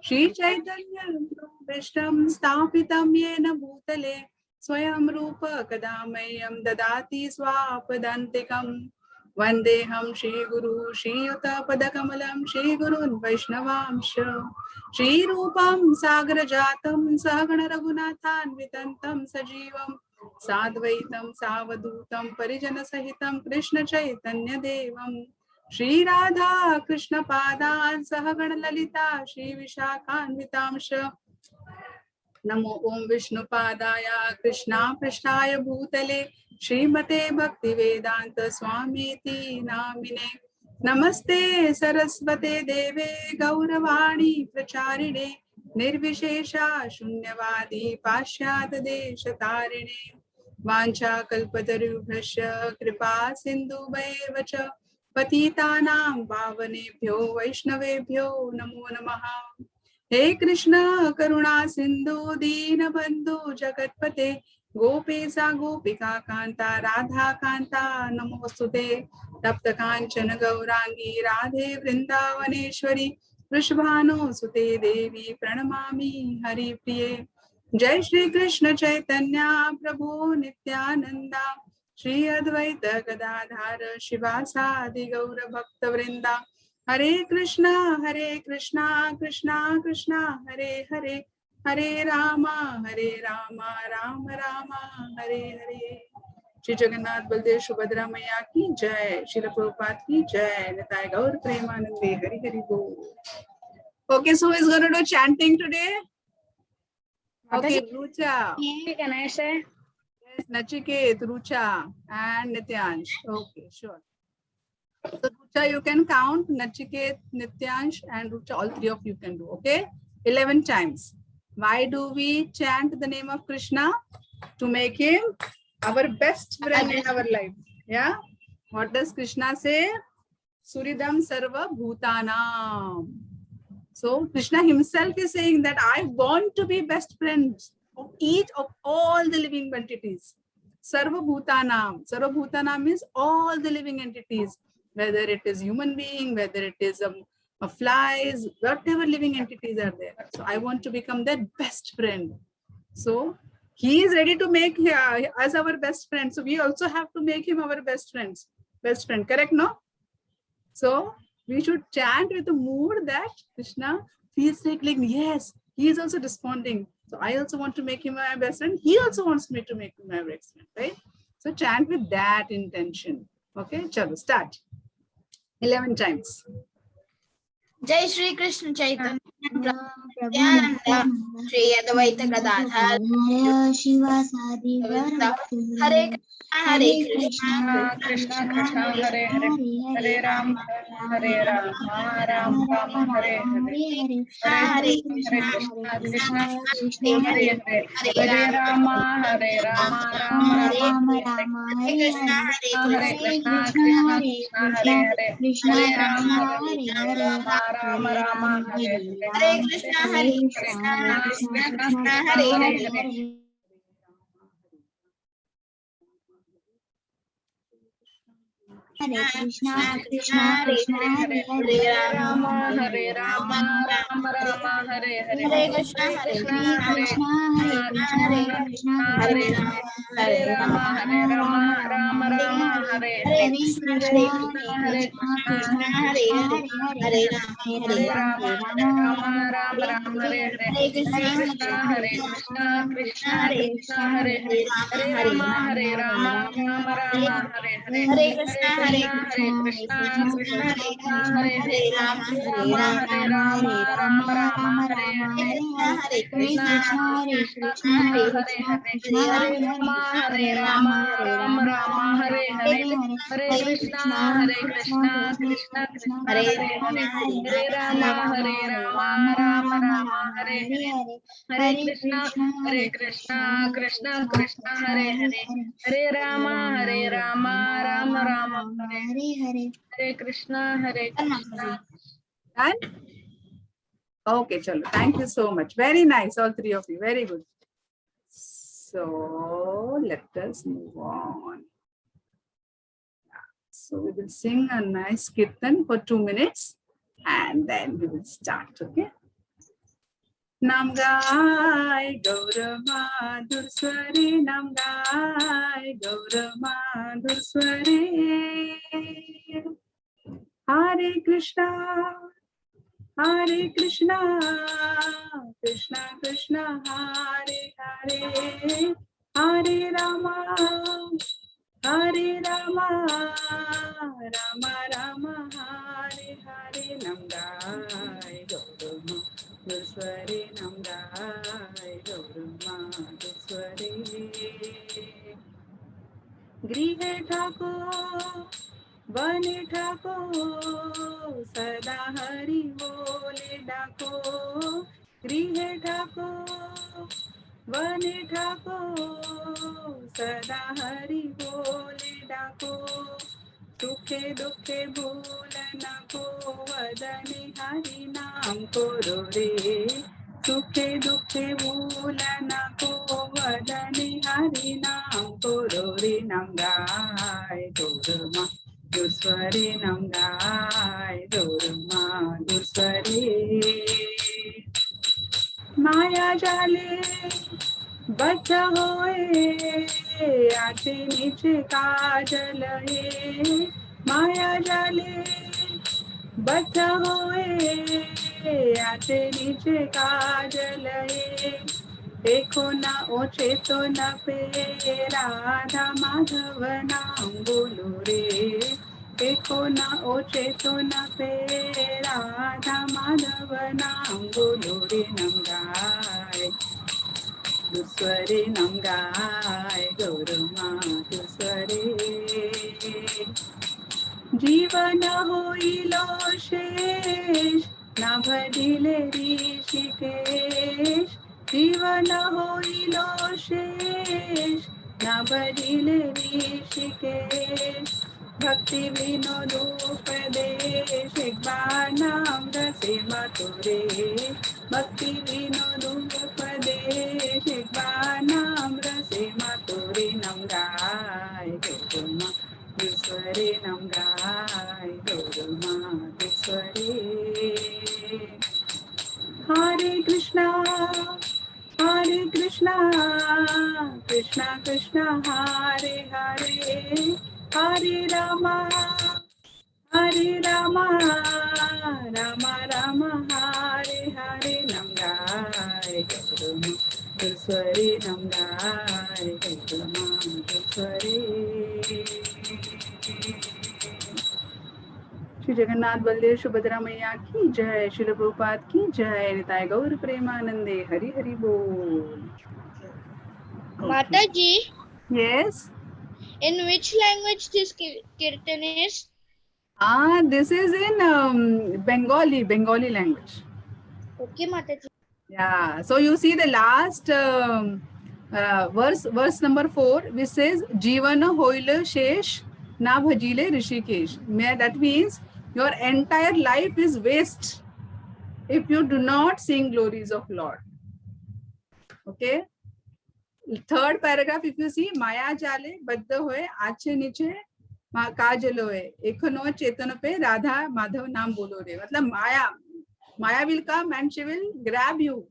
श्री चैतन्य भीष्टं स्थापितं येन भूतले स्वयं रूप कदा मह्यं ददाति स्वापदान्तिकम् वन्देऽहं श्रीगुरु श्रीयुतपदकमलं श्रीगुरून् वैष्णवांश श्रीरूपं सागरजातं सहगण रघुनाथान्वितं सजीवं साद्वैतं सावधूतं परिजनसहितं कृष्ण चैतन्य देवं श्री राधा कृष्ण पादान् सहगण ललिता श्री विशाखान्वितांश नमो ओम विष्णु पादाय कृष्णा पृष्ठाय भूतले श्रीमते भक्ति वेदांत स्वामीति नामिने नमस्ते सरस्वते देवे गौरवाणी प्रचारिणे निर्विशेषा शून्यवादी पाश्चात्य देशतारिणे वाञ्छा कल्पतरुभ्यश्च कृपा सिन्धुभैव च पतितानां पावनेभ्यो वैष्णवेभ्यो नमो नमः। हे कृष्ण करुणा सिंधु दीन बंधु जगतपते गोपेशा गोपिका कांता राधा कांता नमोस्तुते तप्त कांचन गौरांगी राधे वृंदावनेश्वरी वृषभानु सुते देवी प्रणमामि हरिप्रिये। जय श्री कृष्ण चैतन्य प्रभु नित्यानंदा श्री अद्वैत गदाधर शिवासादि गौर भक्त वृंदा हरे कृष्णा कृष्णा कृष्णा हरे हरे हरे राम राम राम हरे हरे। श्री जगन्नाथ बलदेव सुभद्रा मैया की जय। श्रील प्रभुपाद की जय। निताय गौर प्रेमानंदे हरि हरि बोल। Okay, so who is going to do chanting today? Okay, Rucha. Can I say? Yes, Nachiket, Rucha and Nityansh. Okay, sure. So Rucha, you can count. Nachiket, Nityansh and Rucha, all three of you can do. Okay, 11 times. Why do we chant the name of Krishna? To make him our best friend in our life. Yeah. What does Krishna say? Suridam sarva bhutanam. So Krishna himself is saying that I want to be best friends of each of all the living entities. Sarva bhutanam. Sarva bhutanam means all the living entities, whether it is human being, whether it is a flies, whatever living entities are there. So I want to become their best friend. So he is ready to make us our best friend. So we also have to make him our best friend. Correct, no? So we should chant with the mood that Krishna feels like yes, he is also responding. So I also want to make him my best friend. He also wants me to make him my best friend, right? So chant with that intention. Okay, chalo, start. 11 times. Jai Shri Krishna Chaitanya Shri Advaita Gadadhar Shivasadi Hare Krishna Krishna Krishna Hare Hare Hare Ram Ram Ram Hare Hare Hare Krishna Krishna Krishna Hare Hare Hare Rama Rama Hare Krishna Krishna Krishna Hare Hare Hare Rama Rama Hare Krishna Krishna Hare Hare Hare Krishna Krishna Krishna Hare Hare Rama Rama Hare Hare Krishna Krishna Krishna Hare Krishna Hare Rama Rama Hare Hare Krishna Krishna Krishna Hare Hare Rama Ram Hare Krishna Krishna Hare Rama Hare Hare Krishna Hare Rama Hare Krishna Hare Rama Hare Krishna Krishna Hare Rama Hare Krishna Krishna Hare Rama Hare Krishna Done? Okay, chalo. Thank you so much. Very nice, all three of you. Very good. So let us move on. So we will sing a nice kirtan for 2 minutes and then we will start, okay? Nam Gai Gaura Madhur Sware, Nam Gai Gaura Madhur Sware. Hare Krishna, Hare Krishna, Krishna Krishna, Hare Hare, Hare Rama, Hare Rama, Rama Rama, Hare Hare. Nam Gai Gaura Madhur Sware, Nam Gai Gaura Madhur Sware. Grihe Thako, बने ठाको, सदा हरि बोले डाको. गृहे ठाको, बने ठाको, सदा हरि बोले डाको. सुखे दुखे भूल नको, वदने हरि नाम करो रे. सुखे दुखे भूल नको, वदने हरि नाम करो रे. नाम गाय गौरमा Dusware Nam Gai Gaura Madhur Sware. Maya Jale Bachha hoye, Aate niche kajal hai. Maya Jale Bachha hoye, Aate niche kajal hai. देखो ना ओछे तो न पे, राधा माधव नाम बोलो रे. देखो ना ओछे तो न पे, राधा माधव नाम बोलो रे. नम गाय दुस्वरे, नम गाय गौर माधुर स्वरे. जीवन होइलो शेष, ना भजिले ऋषिकेश. जीवन होइलो शेष, ना भजिले ऋषिकेश. भक्ति विनोद उपदेश, एक बार नाम रसे मथुरे. भक्ति विनोद उपदेश, एक बार नाम रसे मथुरे. नम गाय गौर माधुर स्वरे, नम गाय गौर माधुर स्वरे. Hare Krishna, Hare Krishna, Krishna Krishna, Hare Hare, Hare Rama, Hare Rama, Rama Rama, Hare Hare. Nam Gai Gaura Madhur Sware, Nam Gai Gaura Madhur Sware. Shri Jagannath Baldev Subhadra मैया की जय. श्रील प्रभुपाद की जय. निताय गौर प्रेमानंदे. हरि हरि बोल. Mataji, Yes. in which language this kirtan is? This is in Bengali language. Okay, Mataji. Yeah. So you see the last verse number 4, which says Jivana hoile shesh na bhajile rishikesh. That means your entire life is waste if you do not sing glories of Lord. Okay. Third paragraph, if you see, Maya jale baddha hoye, आछे नीचे काजल होए, एखनो चेतन पे राधा माधव नाम बोलो रे. मतलब Maya will come and she will grab you,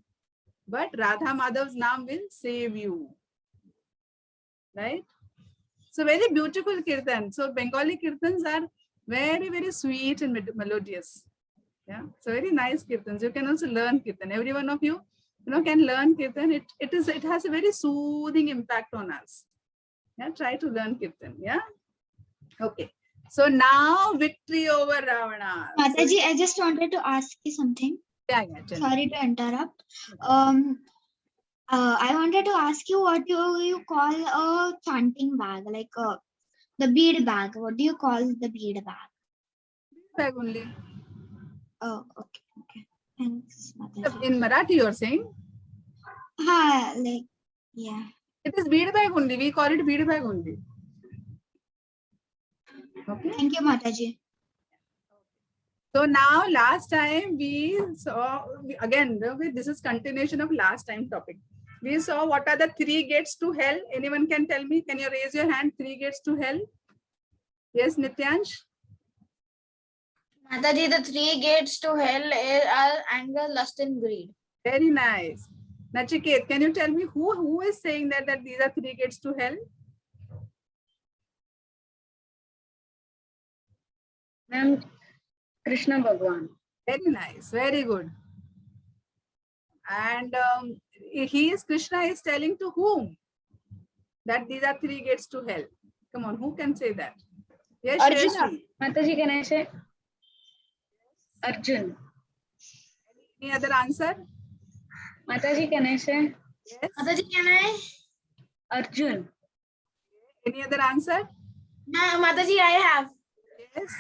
but Radha Madhav's name will save you. Right? So very beautiful kirtan. So Bengali kirtans are very, very sweet and melodious. Yeah. So very nice kirtans. You can also learn kirtan. Every one of you, can learn kirtan. It has a very soothing impact on us. Yeah. Try to learn kirtan. Yeah. Okay. So now victory over Ravana. Mataji, I just wanted to ask you something. Yeah. Sorry to interrupt. I wanted to ask you, what do you call a chanting bag, like the bead bag? What do you call the bead bag? Bag only. Oh, okay. Thanks, Mataji. In Marathi, you're saying? Yeah. It is bead bag only. We call it bead bag only. Okay. Thank you, Mataji. So now last time we saw, again, this is continuation of last time topic. We saw what are the 3 gates to hell. Anyone can tell me? Can you raise your hand? 3 gates to hell. Yes, Nityansh? Mataji, the 3 gates to hell are anger, lust and greed. Very nice. Nachiket, can you tell me who is saying that these are 3 gates to hell? Ma'am, Krishna Bhagwan. Very nice. Very good. And Krishna is telling to whom that these are 3 gates to hell? Come on, who can say that? Yes, Arjuna. Shreyasi. Mataji, can I say Arjun? Any other answer? Mataji, can I say Yes. Mataji, can I? Arjun? Any other answer? Mataji, I have. Yes.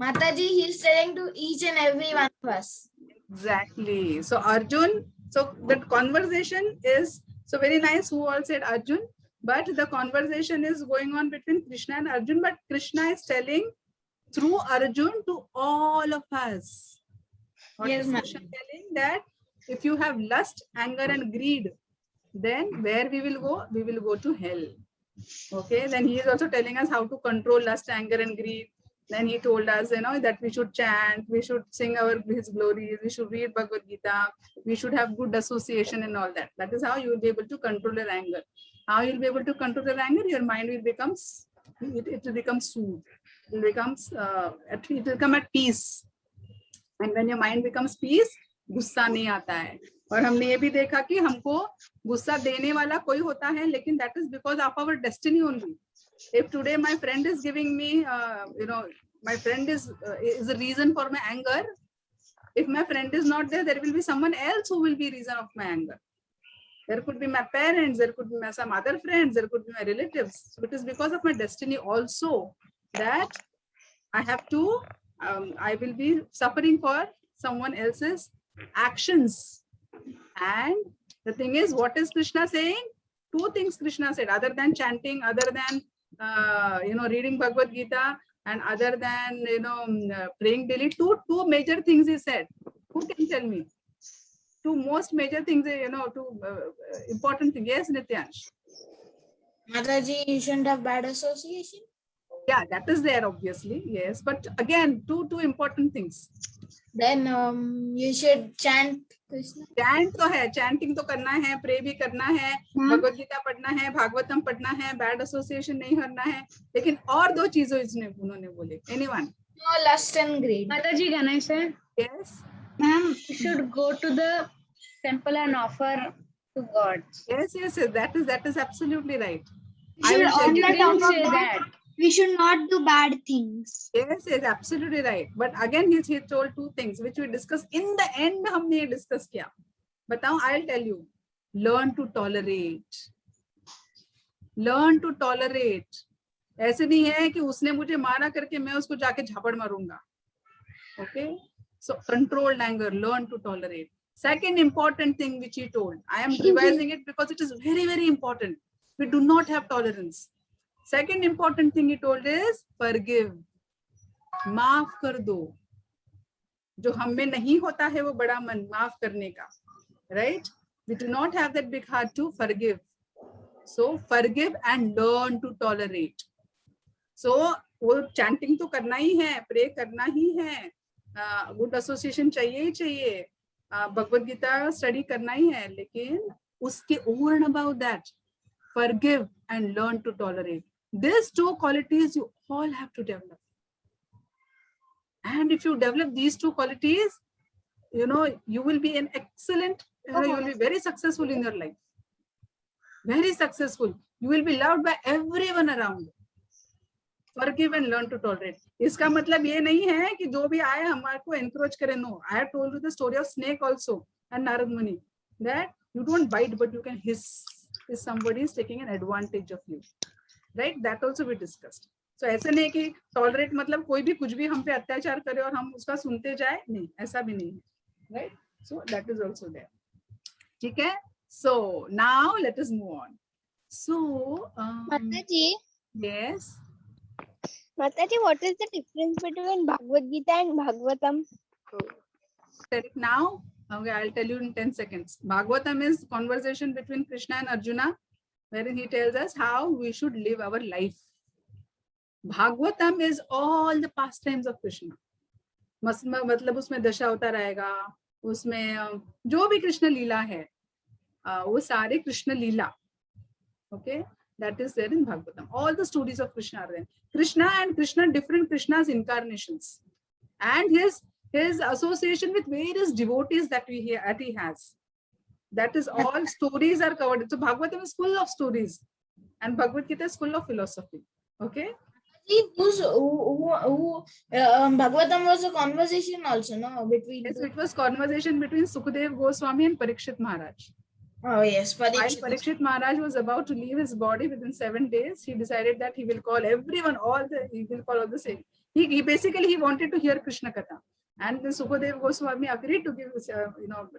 Mataji, he's telling to each and every one of us. Exactly. So Arjun, so the conversation is, so very nice who all said Arjun, but the conversation is going on between Krishna and Arjun, but Krishna is telling through Arjun to all of us. What Yes, is ma'am. Krishna telling? That if you have lust, anger and greed, then where we will go? We will go to hell. Okay, then he is also telling us how to control lust, anger and greed. Then he told us, that we should chant, we should sing his glories, we should read Bhagavad Gita, we should have good association and all that. That is how you will be able to control your anger. How you will be able to control your anger? Your mind will become, it will become soothed. It will come at peace. And when your mind becomes peace, गुस्सा नहीं आता है. और हमने ये भी देखा कि हमको गुस्सा देने वाला कोई होता है, लेकिन that is because of our destiny only. If today my friend is giving me, my friend is a reason for my anger. If my friend is not there, there will be someone else who will be reason of my anger. There could be my parents, there could be some other friends, there could be my relatives. So it is because of my destiny also that I have to, I will be suffering for someone else's actions. And the thing is, what is Krishna saying? 2 things Krishna said, other than chanting, other than reading Bhagavad Gita, and other than praying daily. Two major things he said. Who can tell me? 2 most major things, 2 important things. Yes, Nityansh. Mataji, you shouldn't have bad association. Yeah, that is there obviously. Yes, but again, two important things. Then you should chant Krishna. Chant तो है, chanting तो करना है, pray भी करना है, भगवत गीता पढ़ना है, भागवतम पढ़ना है, बैड एसोसिएशन नहीं करना है, लेकिन और 2 चीजें उन्होंने बोले. Anyone? No lust and greed. Mataji, can I say? Yes. Ma'am, You should go to the temple and offer to God. Yes. That is absolutely right. we should will on You the didn't top say of that. we should not do bad things. Yes, absolutely right. But again, he told 2 things which we discussed. In the end, हमने ये discuss किया. बताओ, I'll tell you. Learn to tolerate. Learn to tolerate. ऐसे नहीं है कि उसने मुझे मारा करके मैं उसको जाके झापड़ मारूंगा. Okay? So controlled anger, learn to tolerate. Second important thing which he told, I am revising it because it is very, very important. We do not have tolerance. Second important thing he told is forgive. माफ कर दो. जो हम में नहीं होता है वो बड़ा मन माफ करने का. Right? We do not have that big heart to forgive. So forgive and learn to tolerate. So वो chanting तो करना ही है, pray करना ही है, good association चाहिए ही चाहिए, भगवत गीता study करना ही है, लेकिन उसके over and above that, forgive and learn to tolerate. These 2 qualities you all have to develop. And if you develop these 2 qualities, you will be an excellent, you will be very successful in your life. Very successful. You will be loved by everyone around. Forgive and learn to tolerate. इसका मतलब ये नहीं है कि जो भी आए हमारे को encourage करे. No, I have told you the story of snake also and Narad Muni, that you don't bite but you can hiss if somebody is taking an advantage of you. Right? That also we discussed. So ऐसे नहीं कि tolerate मतलब कोई भी कुछ भी हम पे अत्याचार करे और हम उसका सुनते जाए, नहीं, ऐसा भी नहीं है. Right? So that is also there. ठीक है? So now let us move on. So Mataji, yes. Mataji, what is the difference between Bhagavad Gita and Bhagavatam? Tell it now. Okay, I'll tell you in 10 seconds. Bhagavatam is conversation between Krishna and Arjuna, wherein he tells us how we should live our life. Bhagavatam is all the pastimes of Krishna. मतलब उसमें दशावतार आएगा, उसमें जो भी कृष्ण लीला है वो सारे कृष्ण लीला. Okay, that is there in Bhagavatam. All the stories of Krishna are there. Krishna and Krishna, different Krishna's incarnations, and his association with various devotees that we hear that he has. That is all stories are covered. So Bhagavatam is full of stories, and Bhagavad Gita is full of philosophy. Okay. Bhagavatam was a conversation also, no? Between. Yes, it was conversation between Sukadev Goswami and Parikshit Maharaj. Oh yes, While Parikshit Maharaj was about to leave his body within 7 days, he decided that he will call everyone, he will call all the same. He basically wanted to hear Krishna Katha, and then Sukadev Goswami agreed to give,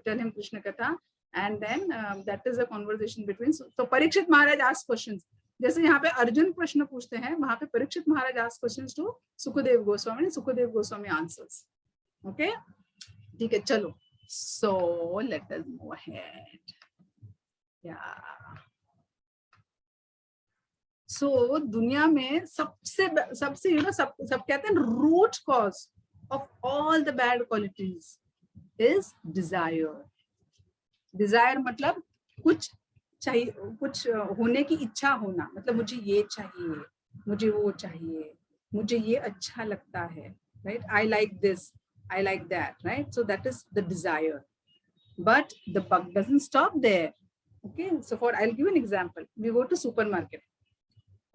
tell him Krishna Katha, and then that is a conversation between. So Parikshit Maharaj asked questions. जैसे यहाँ पे अर्जुन प्रश्न पूछते हैं, वहाँ पे परीक्षित महाराज asked questions to Sukadev Goswami, and Sukadev Goswami answers. Okay, ठीक है, चलो. So let us move ahead. Yeah. So दुनिया में सबसे सब कहते हैं root cause of all the bad qualities is desire. Desire मतलब कुछ चाहिए, कुछ होने की इच्छा होना, मतलब मुझे ये चाहिए, मुझे वो चाहिए, मुझे ये अच्छा लगता है, right? I like this, I like that, right? So that is the desire. But the bug doesn't stop there. Okay, so I'll give you an example. We go to supermarket.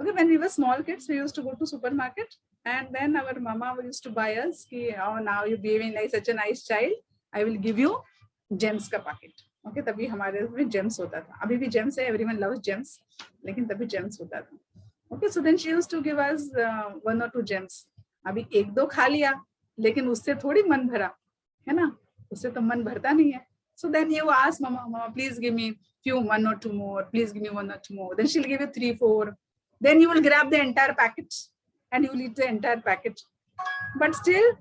Okay, when we were small kids, we used to go to supermarket, and then our mama used to buy us, oh, now you're behaving like such a nice child, I will give you gems ka packet. Okay, तभी हमारे में gems होता था. अभी भी gems है, everyone loves gems, लेकिन तभी gems होता था. Okay, so then she used to give us 1 or 2 gems. अभी 1-2 खा लिया, लेकिन उससे थोड़ी मन भरा, है ना? उससे तो मन भरता नहीं है. So then you ask mama, please give me 1 or 2 more, please give me 1 or 2 more. Then she'll give you 3, 4. Then you will grab the entire packet and you will eat the entire packet. But still,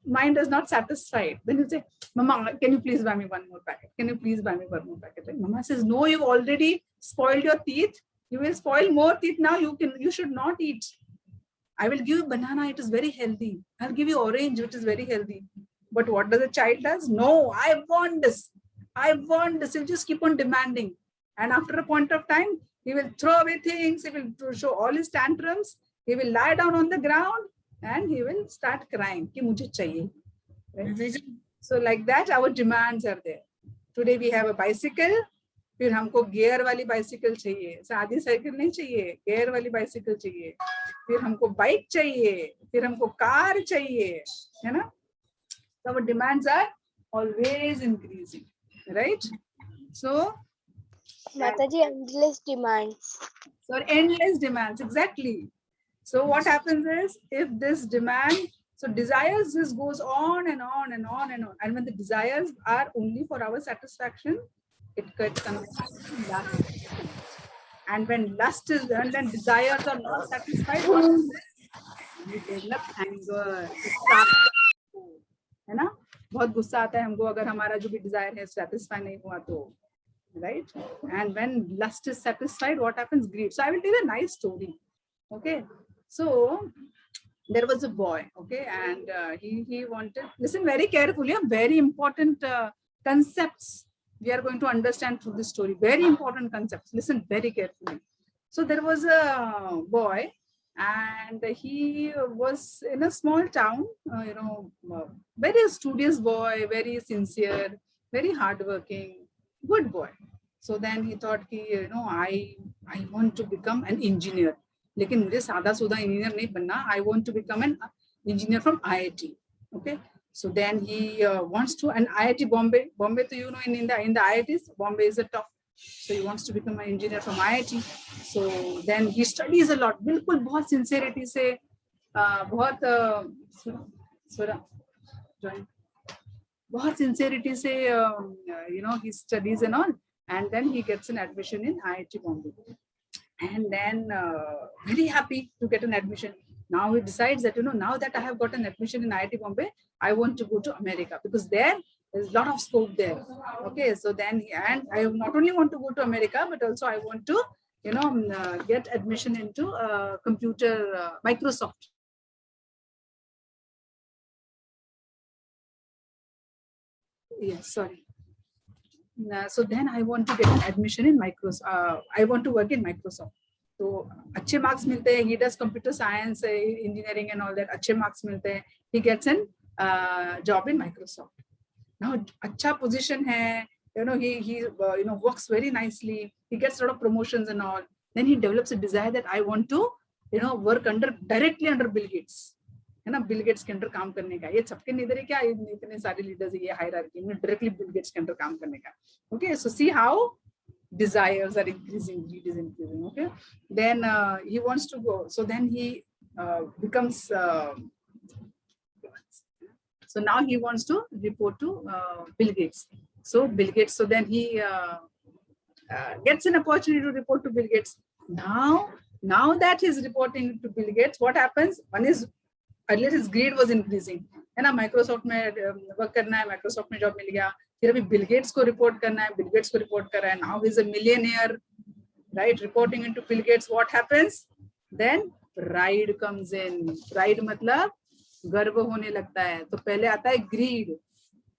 mind is not satisfied. Then you say, Mama, can you please buy me 1 more packet? Can you please buy me 1 more packet? And Mama says, no, you've already spoiled your teeth. You will spoil more teeth now. You should not eat. I will give you banana. It is very healthy. I'll give you orange, which is very healthy. But what does a child does? No, I want this. I want this. He'll just keep on demanding. And after a point of time, he will throw away things. He will show all his tantrums. He will lie down on the ground and he will start crying. Ki mujhe chahiye. Right? So like that, our demands are there. Today we have a bicycle. फिर हमको gear वाली bicycle चाहिए, सादी cycle नहीं चाहिए, gear वाली bicycle चाहिए. फिर हमको बाइक चाहिए, फिर हमको कार चाहिए, है ना? So our demands are always increasing, right? So Mataji, endless demands. So endless demands, exactly. So what happens is, if this demand, so desires just goes on and on and on and on. And when the desires are only for our satisfaction, it comes to lust. And when lust is done, then desires are not satisfied, what is this? We develop anger. है ना? बहुत गुस्सा आता है हमको अगर हमारा जो भी desire है satisfy नहीं हुआ तो, right? And when lust is satisfied, what happens? Greed. So I will tell you a nice story. Okay, so there was a boy, okay, and he wanted, listen very carefully, very important concepts we are going to understand through this story. Very important concepts. Listen very carefully. So there was a boy, and he was in a small town, very studious boy, very sincere, very hardworking, good boy. So then he thought, I want to become an engineer. लेकिन मुझे सादा सुदा engineer नहीं बनना. I want to become an engineer from IIT. Okay. So then he wants to, and IIT Bombay, तो in the IITs, Bombay is a top. So he wants to become an engineer from IIT. So then he studies a lot. बिल्कुल बहुत sincerity से, बहुत sincerity से, he studies and all, and then he gets an admission in IIT Bombay. And then very happy to get an admission. Now he decides that, now that I have got an admission in IIT Bombay, I want to go to America because there is a lot of scope there. Okay, so then, and I not only want to go to America, but also I want to, get admission into computer, Microsoft. yes, sorry. So then I want to get an admission in Microsoft. I want to work in Microsoft. So अच्छे marks मिलते हैं. He does computer science, engineering, and all that. अच्छे marks मिलते हैं. He gets an job in Microsoft. Now अच्छा position है. You know, he works very nicely. He gets a lot of promotions and all. Then he develops a desire that I want to, work directly under Bill Gates. है ना, Bill Gates के under काम करने का. ये सबके इधर ही क्या, इतने सारे लीडर्स है, ये हायरार्की में डायरेक्टली बिल गेट्स के अंडर काम करने का. Okay, so see how desires are increasing, greed is increasing. Okay, then he wants to go, so then he becomes so now he wants to report to Bill Gates. So Bill Gates, so then he gets an opportunity to report to Bill Gates. Now that he's reporting to Bill Gates, what happens? One is, earlier his greed was increasing, है ना, Microsoft में work करना है, Microsoft में job मिल गया, फिर अभी Bill Gates को रिपोर्ट करना है, बिल गेट्स को रिपोर्ट कर रहा है. Now he is a millionaire, right, reporting into Bill Gates. What happens then? Pride comes in. Pride मतलब गर्व होने लगता है. तो पहले आता है greed,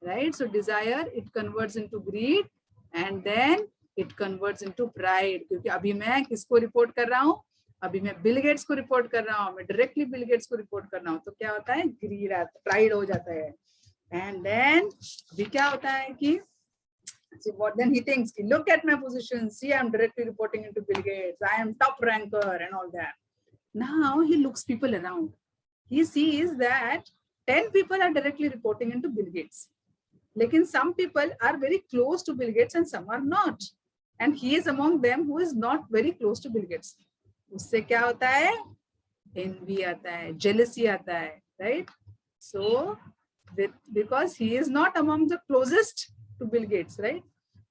right. So desire it converts into greed and then it converts into pride. क्योंकि अभी मैं किसको रिपोर्ट कर रहा हूँ? अभी मैं बिल गेट्स को रिपोर्ट कर रहा हूँ, मैं डायरेक्टली बिल गेट्स को रिपोर्ट कर रहा हूँ. तो क्या होता है? ग्रीड, प्राइड हो जाता है. एंड देन अभी क्या होता है कि then he thinks, look at my position, see I'm directly reporting into Bill Gates, I am top ranker and all that. Now he looks people around. He sees that 10 people are directly reporting into Bill Gates. Lekin some people are very close to Bill Gates and some are not. And he is among them who is not very close to Bill Gates. उससे क्या होता है? Envy आता है, jealousy आता है, right? So because he is not among the closest to Bill Gates, right?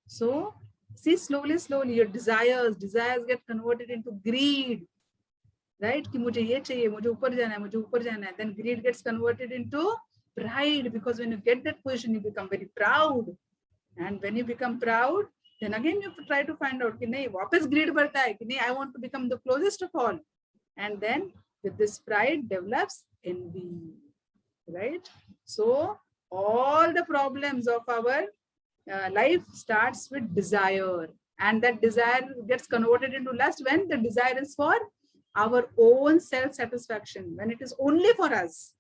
So see, slowly your desires get converted into greed, right? कि मुझे ये चाहिए, मुझे ऊपर जाना है. Then greed gets converted into pride, because when you get that position you become very proud, and when you become proud, then again you try to find out कि नहीं, वापस greed बढ़ता है कि नहीं, I want to become the closest of all. And then with this pride develops envy, right? So all the problems of our life starts with desire, and that desire gets converted into lust when the desire is for our own self-satisfaction, when it is only for us,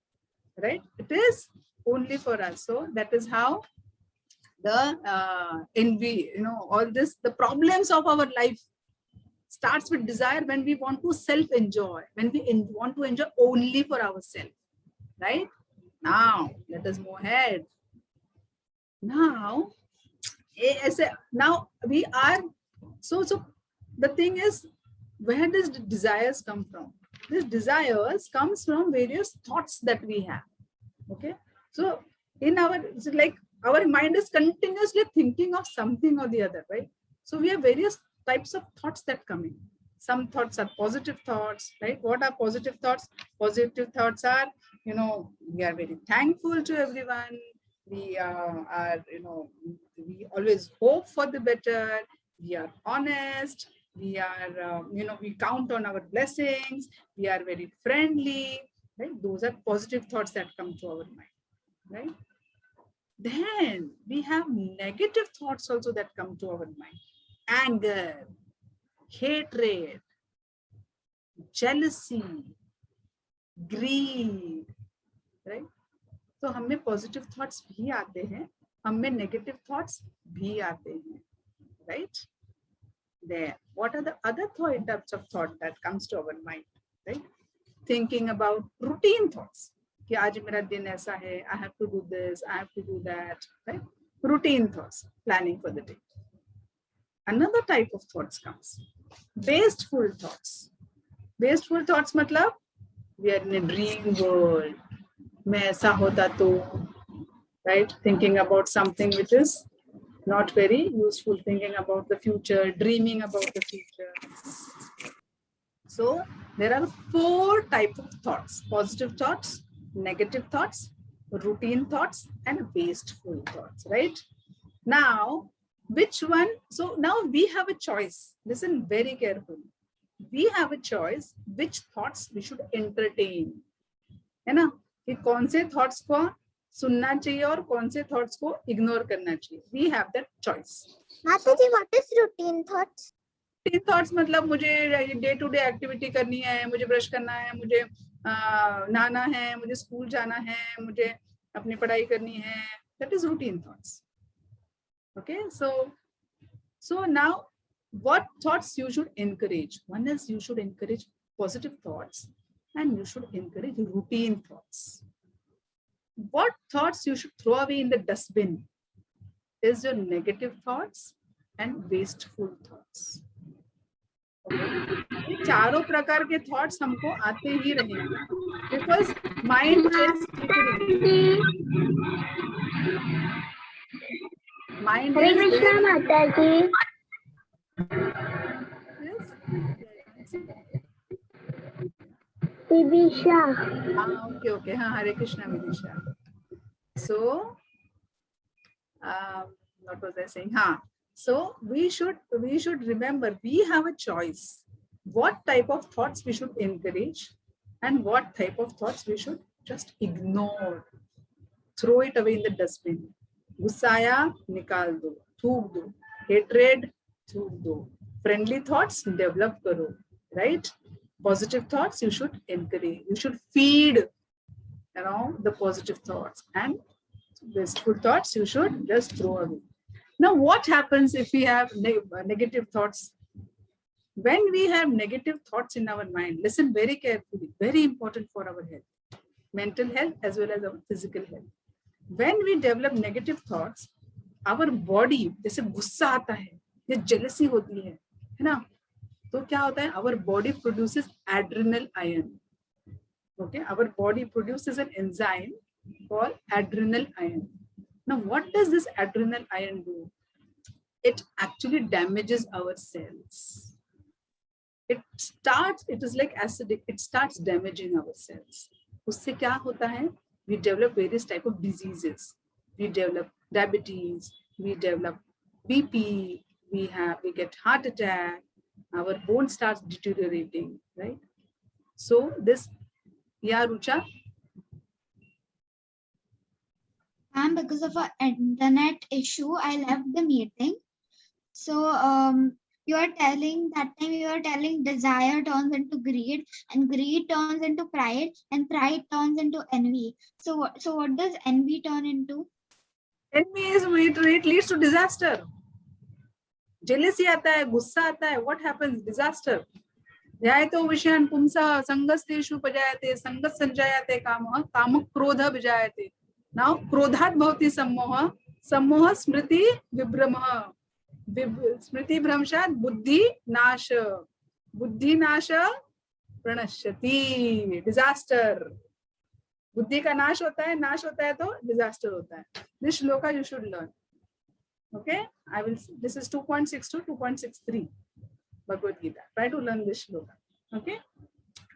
right? It is only for us. So that is how the envy, all this, the problems of our life starts with desire when we want to self-enjoy, when we want to enjoy only for ourselves, right? Now, let us move ahead. Now we are, so the thing is, where does the desires come from? These desires comes from various thoughts that we have, okay? So in our, like, our mind is continuously thinking of something or the other, right? So we have various types of thoughts that come in. Some thoughts are positive thoughts, right? What are positive thoughts? Positive thoughts are, we are very thankful to everyone. We are, we always hope for the better. We are honest. We are, we count on our blessings. We are very friendly, right? Those are positive thoughts that come to our mind, right? Then we have negative thoughts also that come to our mind. Anger, hatred, jealousy, greed, right? So हमें positive thoughts भी आते हैं, हमें negative thoughts भी आते हैं, right? There. What are the other types of thought that comes to our mind, right? Thinking about routine thoughts. कि आज मेरा दिन ऐसा है, I have to do this, I have to do that, right? Routine thoughts, planning for the day. Another type of thoughts comes, wasteful thoughts. Wasteful thoughts मतलब we are in a dream world. मैं ऐसा होता तो, right? Thinking about something which is not very useful, thinking about the future, dreaming about the future. So there are 4 types of thoughts: positive thoughts, negative thoughts, routine thoughts, and wasteful thoughts, right? Now, which one? So now we have a choice. Listen very carefully. We have a choice which thoughts we should entertain. है ना? कि कौन से thoughts को सुनना चाहिए और कौन से थॉट्स को इग्नोर करना चाहिए. We have that choice. Mataji, what is routine thoughts? Thoughts मतलब मुझे डे टू डे एक्टिविटी करनी है, मुझे ब्रश करना है, मुझे नहाना है, मुझे स्कूल जाना है, मुझे अपनी पढ़ाई करनी है. That is routine thoughts. Okay, so now what thoughts you should encourage? One is you should encourage positive thoughts and you should encourage routine thoughts. What thoughts you should throw away in the dustbin is your negative thoughts and wasteful thoughts. ये चारों प्रकार के thoughts हमको आते ही रहेंगे because mind is mind Hare Krishna, Mataji. Vidisha. Okay okay, हाँ, हरे कृष्णा विदिशा. सो what was I saying? हाँ, so we should remember we have a choice what type of thoughts we should encourage and what type of thoughts we should just ignore, throw it away in the dustbin. गुस्सा आया निकाल दो, थूक दो. Hatred थूक दो. Friendly thoughts develop करो, right? Positive thoughts you should encourage, you should feed around the positive thoughts, and wasteful thoughts you should just throw away. Now what happens if we have negative thoughts? When we have negative thoughts in our mind, listen very carefully, very important for our health, mental health as well as our physical health. When we develop negative thoughts, our body, जैसे गुस्सा आता है या jealousy होती है ना, तो क्या होता है? Our body produces adrenal iron. Okay, our body produces an enzyme called adrenal iron. Now, what does this adrenal iron do? It actually damages our cells. It is like acidic. It starts damaging our cells. उससे क्या होता है? We develop various type of diseases. We develop diabetes. We develop BP. We get heart attack. Our bone starts deteriorating, right? So this, yeah, Rucha. Ma'am, because of an internet issue, I left the meeting. So you are telling that time you are telling desire turns into greed, and greed turns into pride, and pride turns into envy. So what does envy turn into? Envy is it leads to disaster. Jealousy आता है, गुस्सा आता है. What happens? Disaster. ध्यायतो विषयान् पुंसः संगस्तेषु उपजायते, संगः संजायते कामः, कामः क्रोधः विजायते. Now क्रोधात् भवति सम्मोहः, सम्मोहः स्मृति विभ्रमः, स्मृति भ्रंशात् बुद्धि नाश, बुद्धि नाश प्रणश्यति. डिजास्टर. बुद्धि का नाश होता है तो डिजास्टर होता है. This shloka you should learn. Okay, I will. This is 2.6 to 2.63 Bhagavad Gita. Try to learn this shloka. Okay.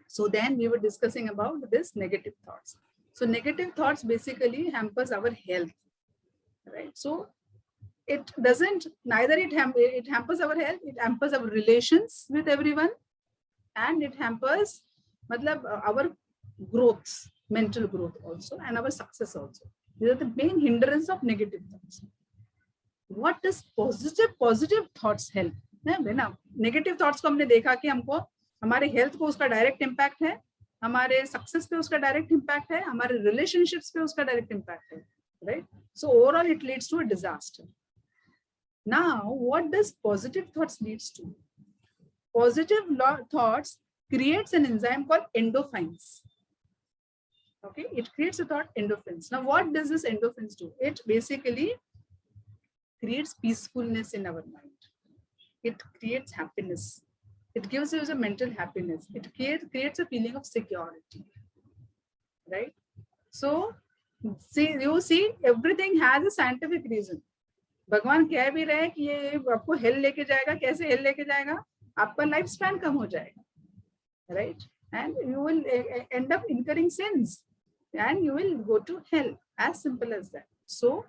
So then we were discussing about this negative thoughts. So negative thoughts basically hampers our health, right? So it doesn't, neither it hampers our health, it hampers our relations with everyone, and it hampers our growth, mental growth also, and our success also. These are the main hindrance of negative thoughts. What does positive thoughts help? Negative thoughts को हमने देखा कि हमको हमारे health को उसका direct impact है, हमारे सक्सेस पे उसका डायरेक्ट इम्पैक्ट है, हमारे रिलेशनशिप्स पे उसका डायरेक्ट इम्पैक्ट है, right? So overall it leads to a disaster. Now what does positive thoughts leads to? Positive thoughts creates an enzyme called endorphins. Okay, it creates a thought endorphins. Now what does this endorphins do? It basically creates peacefulness in our mind. It creates happiness. It gives you a mental happiness. It creates a feeling of security, right? So you see everything has a scientific reason. भगवान कह भी रहे हैं कि ये आपको hello लेके जाएगा. कैसे हेल लेके जाएगा? आपका लाइफ स्पैन कम हो जाएगा, right? And you will end up incurring sins and you will go to hell. As simple as that. So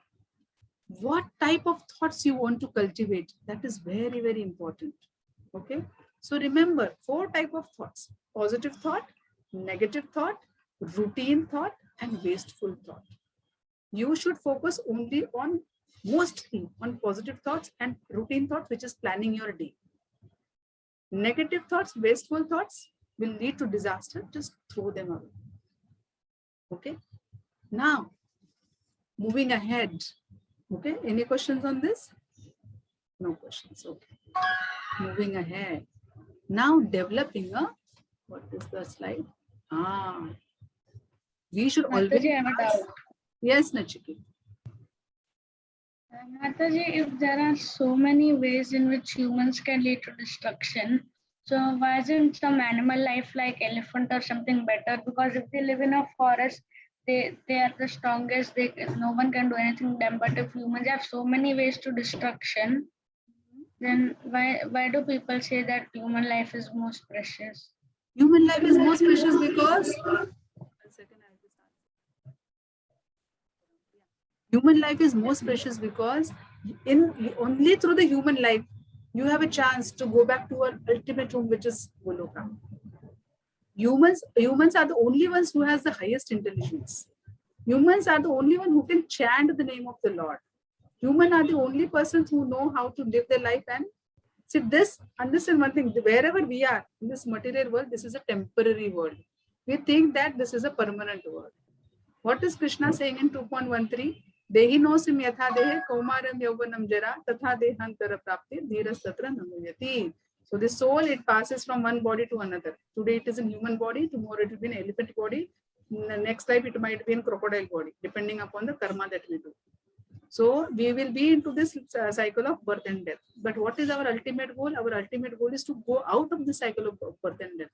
what type of thoughts you want to cultivate, that is very, very important. Okay, so remember 4 types of thoughts: positive thought, negative thought, routine thought, and wasteful thought. you should focus only on mostly on positive thoughts and routine thoughts, which is planning your day. Negative thoughts, wasteful thoughts will lead to disaster. Just throw them away. Okay. Now, moving ahead. Okay. Any questions on this? No questions. Okay. Moving ahead. Now, developing a, what is the slide? We should always. Mataji, I have a doubt. Yes, Nachiki. Mataji, if there are so many ways in which humans can lead to destruction, so why isn't some animal life like elephant or something better? Because if they live in a forest, they are the strongest. No one can do anything to them. But if humans have so many ways to destruction, then why do people say that human life is most precious? Human life is most precious because human life is most precious because only through the human life you have a chance to go back to our ultimate home, which is Goloka. Humans are the only ones who has the highest intelligence. Humans are the only one who can chant the name of the Lord. Humans are the only persons who know how to live their life. And see this, understand one thing, wherever we are in this material world, this is a temporary world. We think that this is a permanent world. What is Krishna saying in 2.13? Dehi nosim yatha dehe kaumaram yauvanam jara tatha dehantara prapti dhiras tatra namuyati. So the soul, it passes from one body to another. Today it is in human body, tomorrow it will be in elephant body, in the next life it might be in crocodile body, depending upon the karma that we do. So we will be into this cycle of birth and death. But what is our ultimate goal? Our ultimate goal is to go out of the cycle of birth and death.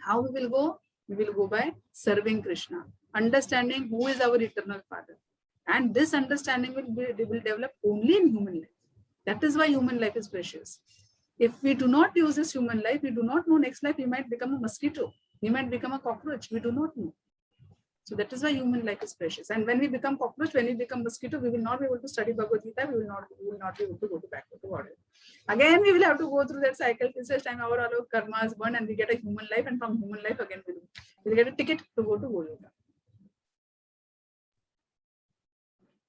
How we will go? We will go by serving Krishna, understanding who is our eternal Father. And this understanding will develop only in human life. That is why human life is precious. If we do not use this human life, we do not know next life we might become a mosquito. We might become a cockroach. We do not know. So that is why human life is precious. And when we become cockroach, when we become mosquito, we will not be able to study Bhagavad Gita. We will not be able to go back to water. Again, we will have to go through that cycle till such time our karmas burn and we get a human life, and from human life again we will get a ticket to go to Goloka.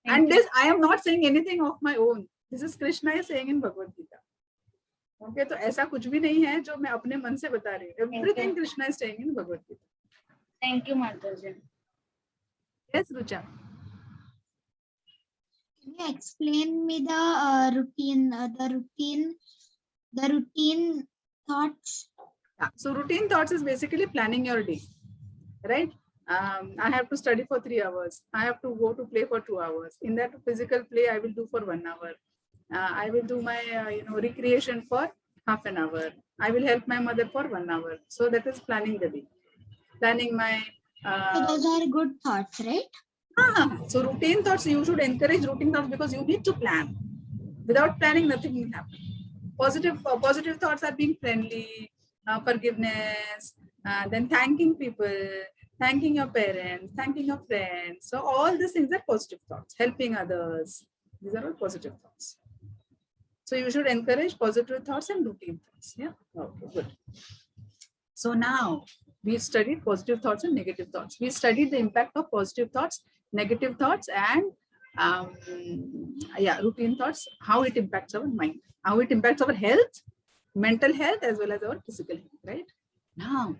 And this, I am not saying anything of my own. This is Krishna is saying in Bhagavad Gita. Okay, तो ऐसा कुछ भी नहीं है जो मैं अपने मन से बता रही हूँ. Everything Krishna is saying in Bhagavad Gita. Thank you, Mataji. Yes, Rucha. Can you explain me the routine thoughts? Yeah. So routine thoughts is basically planning your day, right? I have to study for 3 hours. I have to go to play for 2 hours. In that physical play, I will do for 1 hour. I will do my recreation for half an hour. I will help my mother for 1 hour. So that is planning the day. Planning my. So those are good thoughts, right? So routine thoughts, you should encourage routine thoughts because you need to plan. Without planning, nothing will happen. Positive thoughts are being friendly, forgiveness, then thanking people, thanking your parents, thanking your friends. So all these things are positive thoughts. Helping others. These are all positive thoughts. So you should encourage positive thoughts and routine thoughts. Yeah. Okay, good. So now we studied positive thoughts and negative thoughts. We studied the impact of positive thoughts, negative thoughts, and routine thoughts, how it impacts our mind, how it impacts our health, mental health, as well as our physical health, right? Now,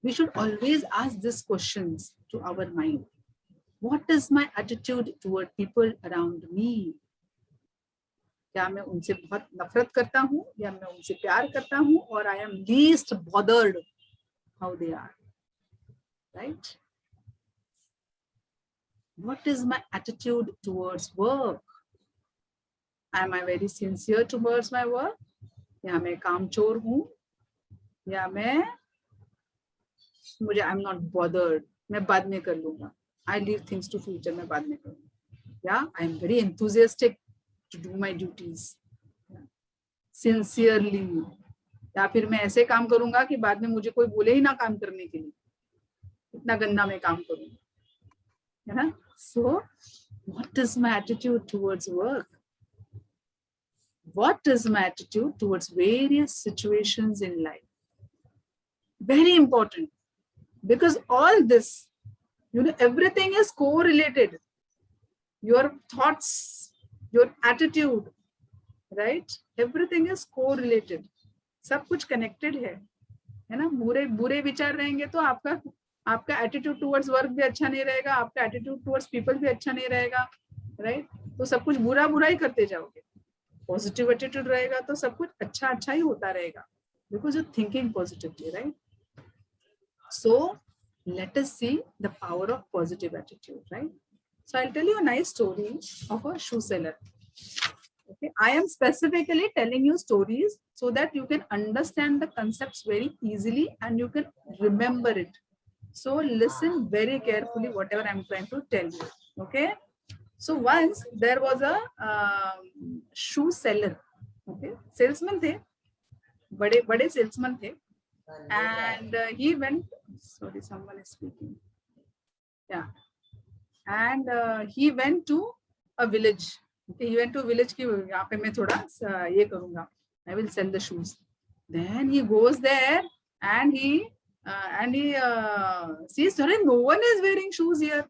we should always ask these questions to our mind. What is my attitude toward people around me? क्या मैं उनसे बहुत नफरत करता हूँ या मैं उनसे प्यार करता हूँ, और I am least bothered how they are, right? What is my attitude towards work? Am I very sincere towards my work? या मैं कामचोर हूँ, या I'm not bothered, मैं बाद में कर लूँगा. I leave things to future, मैं बाद में करूँगा. Yeah, I am very enthusiastic to do my duties sincerely. या फिर मैं ऐसे काम करूँगा कि बाद में मुझे कोई बोले ही ना काम करने के लिए, इतना गंदा मैं काम करूँगा, है ना? So, what is my attitude towards work? What is my attitude towards various situations in life? Very important, because all this, everything is correlated. your thoughts, your attitude, right? Everything is correlated. सब कुछ connected है ना? बुरे विचार रहेंगे तो आपका attitude towards work भी अच्छा नहीं रहेगा, आपका एटीट्यूड टुवर्ड्स पीपल भी अच्छा नहीं रहेगा, राइट? तो सब कुछ बुरा ही करते जाओगे. पॉजिटिव एटीट्यूड रहेगा तो सब कुछ अच्छा ही होता रहेगा, because you thinking positively, right? So let us see the power of positive attitude, right? So I'll tell you a nice story of a shoe seller. Okay, I am specifically telling you stories so that you can understand the concepts very easily and you can remember it. So listen very carefully whatever I'm trying to tell you. Okay, so once there was a shoe seller. Okay, salesman the bade salesman the, and he went, sorry, someone is speaking. Yeah, and he went to a village. Okay, he went to a village ki yahan pe main thoda ye karunga, I will sell the shoes. Then he goes there and he sees, sorry, no one is wearing shoes here.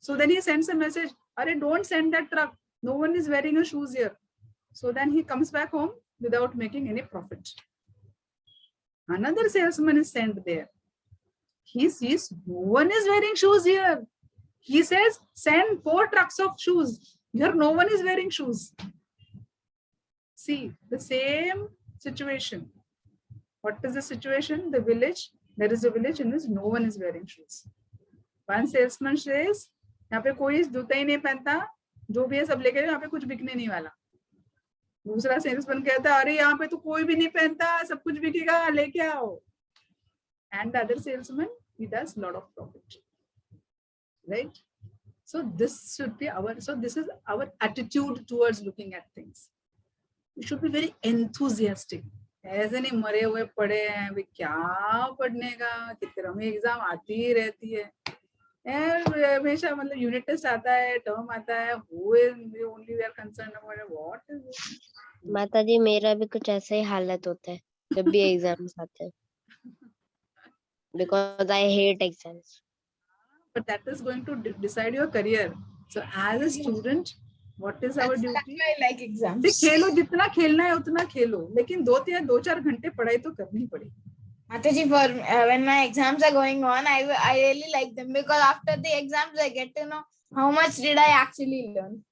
So then he sends a message, "Arey, don't send that truck, no one is wearing your shoes here." So then he comes back home without making any profit. Another salesman is sent there. He sees no one is wearing shoes here. He says, "Send 4 trucks of shoes. Here no one is wearing shoes." See, the same situation. What is the situation? The village, there is a village in which no one is wearing shoes. One salesman says, यहाँ पे कोई जूता ही नहीं पहनता, जो भी है सब लेके यहाँ पे कुछ बिकने नहीं वाला. दूसरा सेल्समैन कहता है, अरे यहाँ पे तो कोई भी नहीं पहनता, सब कुछ बिकेगा, लेके आओ. And the other salesman, he does lot of profit, right? So this should be this is our attitude towards looking at things. We should be very enthusiastic. ऐसे नहीं मरे हुए पड़े हैं, वे क्या पढ़ने का, कितने में एग्जाम आती ही रहती है, हमेशा मतलब यूनिट टेस्ट आता है, टर्म आता है, only we are concerned about what is it? माता जी मेरा भी कुछ ऐसा ही हालत होता है जब भी एग्जाम्स आते हैं, because I hate exams. But that is going to decide your career. So as a student, what is our duty? That's why I like exams. खेलो, जितना खेलना है उतना खेलो, लेकिन 2-4 घंटे पढ़ाई तो करनी पड़ेगी. Mataji, for when my exams are going on, I really like them because after the exams I get to know how much did I actually learn.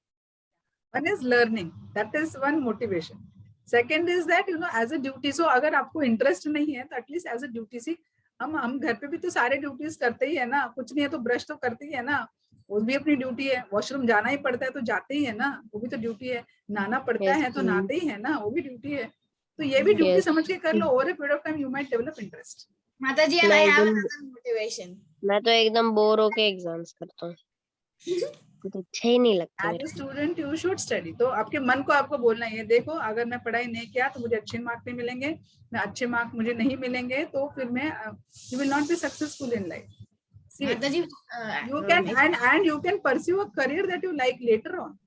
One is learning, that is one motivation. Second is that as a duty. So अगर आपको interest नहीं है तो at least as a duty, see, हम घर पे भी तो सारे ड्यूटीज करते ही है ना, कुछ नहीं है तो ब्रश तो करते ही है ना, वो भी अपनी ड्यूटी है. वॉशरूम जाना ही पड़ता है तो जाते ही है ना, वो भी तो ड्यूटी है. नहाना पड़ता है तो नहाते ही है ना, वो भी ड्यूटी है. तो ये भी ड्यूटी समझ के कर लो. Over a period of time you might develop interest. Mataji, and I have another motivation. मैं तो एकदम बोर होके एग्जाम्स करता हूँ, कुछ अच्छा ही नहीं लगता. As a student you should study. तो आपके मन को आपको बोलना है, देखो अगर मैं पढ़ाई नहीं किया तो मुझे अच्छे मार्क नहीं मिलेंगे, मैं अच्छे मार्क मुझे नहीं मिलेंगे तो फिर मैं you will not be successful in life. Mataji, You can and you can pursue a career that you like later on,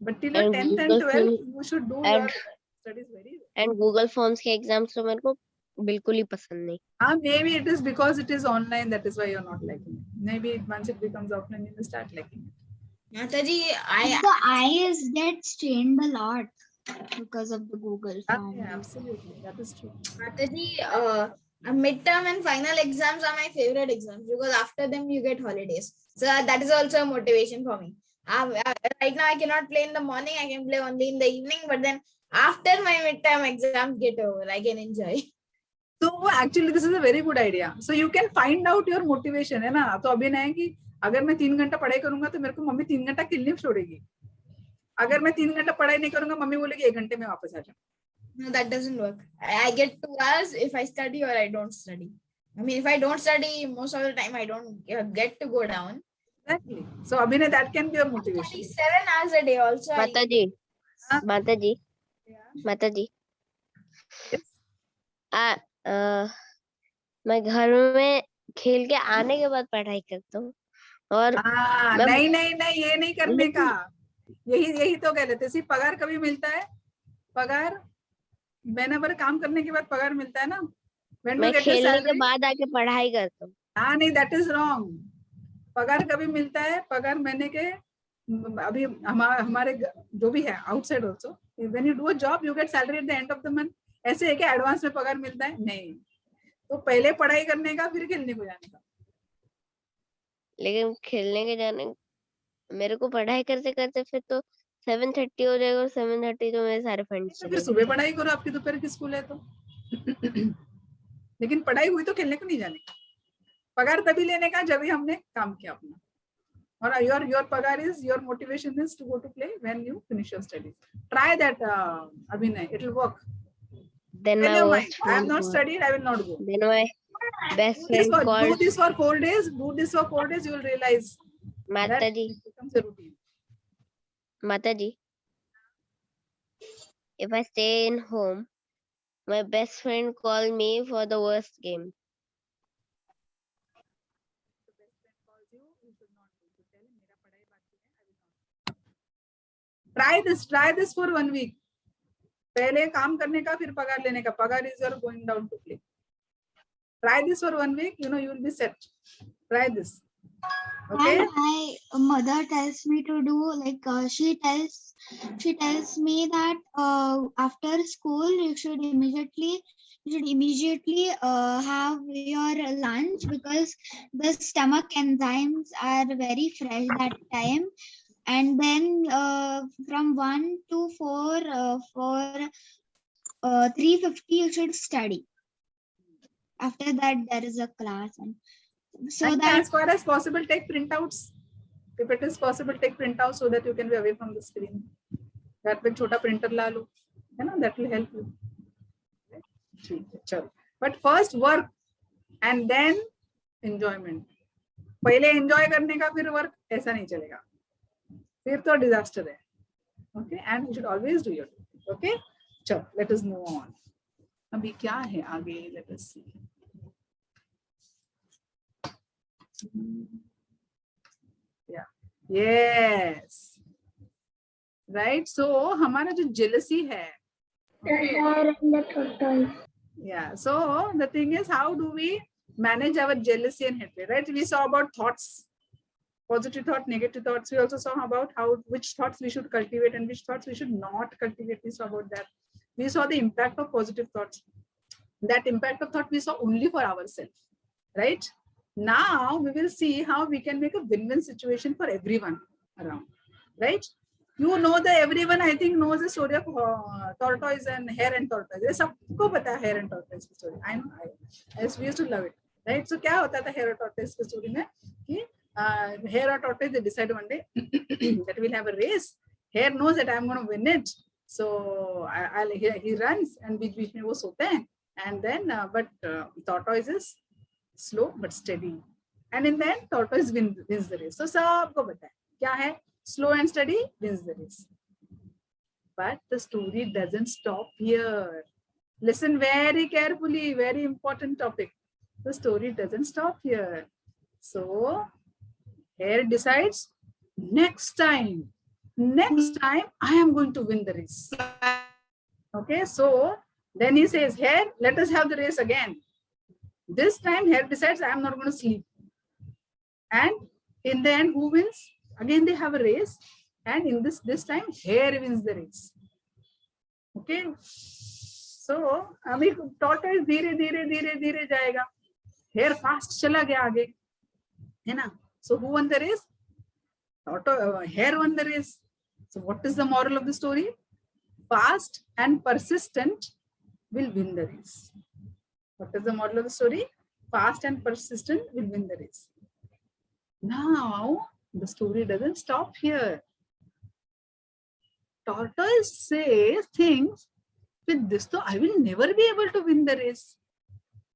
but till your 10th and 12th you should do your studies very well. And Google forms के exams तो मेरे को बिल्कुल ही पसंद नहीं. Maybe it is because it is online, that is why you're not liking it. Maybe once it becomes offline you will start liking it. Mataji, The eyes get strained a lot because of the Google form. Yeah, absolutely, that is true. Mataji, midterm and final exams are my favorite exams because after them you get holidays. So that is also a motivation for me. Right now I cannot play in the morning, I can play only in the evening, but then after my midterm exams get over, I can enjoy. So actually this is a very good idea. So you can find out your motivation, है ना. तो अभी नहीं कि अगर मैं 3 घंटा पढ़ाई करूंगा तो मेरे को मम्मी 3 घंटा खेलने छोड़ेगी. अगर मैं 3 घंटा पढ़ाई नहीं करूंगा मम्मी बोलेगी 1 घंटे में वापस आ जाओ. No, that doesn't work. I get 2 hours if I study or I don't study. I mean, if I don't study, most of the time I don't get to go down. Exactly. So Abhinay, that can be your motivation. 7 hours a day also. माता जी, माता जी, Yeah. माता जी, Yes. मैं घर में खेल के आने के बाद पढ़ाई करता हूँ और नहीं ये नहीं करने का. यही तो कह लेते. सिर्फ पगार कभी मिलता है? पगार whenever काम करने के बाद पगार मिलता है ना. When मैं you get your खेलने के salary. बाद आके पढ़ाई करता हूँ. नहीं, that is wrong. पगार कभी मिलता है? पगार महीने के अभी हमारे जो भी है outside also, when you do a job you get salary at the end of the month. ऐसे है कि एडवांस में पगार मिलता है? नहीं. तो पहले पढ़ाई करने का फिर खेलने को जाने का. लेकिन खेलने के जाने मेरे को पढ़ाई करते करते फिर तो 7:30 हो जाएगा, और 7:30 तो मेरे सारे फ्रेंड्स तो चले फिर सुबह पढ़ाई करो, आपकी दोपहर की स्कूल है तो. लेकिन पढ़ाई हुई तो खेलने को नहीं जाने का. पगार तभी लेने का जब भी हमने काम किया अपना. और your पगार is, your motivation is to go to play when you finish your studies. Try that, Abhinay. It will work. Then Tell my your mind, worst I have friend not called. studied, I will not go. Then my best Do friend called this for 4 days. Do this for 4 days. You will realize that Mataji. it becomes a routine. Mataji, if I stay in home, my best friend called me for the worst game. The best friend calls you, you should not go. You tell him, मेरा पढ़ाई बाकी है, I will not. Try this for 1 week. पहले काम करने का, फिर पगार लेने का. पगार is your going down to play. Try this for 1 week. You know you will be set. Try this. Okay. And my mother tells me to do like she tells me that after school you should immediately have your lunch, because the stomach enzymes are very fresh that time. And then from 1 to 4 for 3:50 you should study. After that there is a class, and so And that as far as possible, take printouts. If it is possible, take printouts so that you can be away from the screen. That पे छोटा printer ला लो, है ना? That will help you. चलो. But first work and then enjoyment. पहले enjoy करने का, फिर work, ऐसा नहीं चलेगा. फिर तो disaster है. Okay, and you should always do your duty. Okay, चलो. Let us move on. अभी क्या है आगे? Let us see. Yeah. Yes. Right. So हमारा जो jealousy है. Yeah. So the thing is, how do we manage our jealousy and hatred? Right. We saw about thoughts, positive thought, negative thoughts. We also saw about which thoughts we should cultivate and which thoughts we should not cultivate. We saw about that. We saw the impact of positive thoughts. That impact of thought we saw only for ourselves. Right. Now we will see how we can make a win-win situation for everyone around, right? You know that everyone, I think, knows the story of tortoise and hare and tortoise. ये सबको पता है hare and tortoise की story. I know, I used to love it, right? So क्या होता था hare और tortoise की story में कि hare और tortoise they decide one day that we'll have a race. Hare knows that I'm going to win it, so he runs and बीच में वो सोते हैं, and then but tortoise is slow but steady, and in the end tortoise wins the race. So सबको पता है क्या है, slow and steady wins the race. But the story doesn't stop here. Listen very carefully, very important topic. The story doesn't stop here. So hare decides, next time I am going to win the race. Okay, so then he says, hare, let us have the race again. This time hare decides, I am not going to sleep. And in the end, who wins? Again they have a race, and in this time hare wins the race. Okay, so अभी tortoise धीरे धीरे जाएगा, hare fast चला गया आगे, है ना? So who won the race? Hare won the race. So what is the moral of the story? Fast and persistent will win the race. What is the moral of the story? Fast and persistent will win the race. Now, the story doesn't stop here. Tortoise thinks, with this, though, I will never be able to win the race.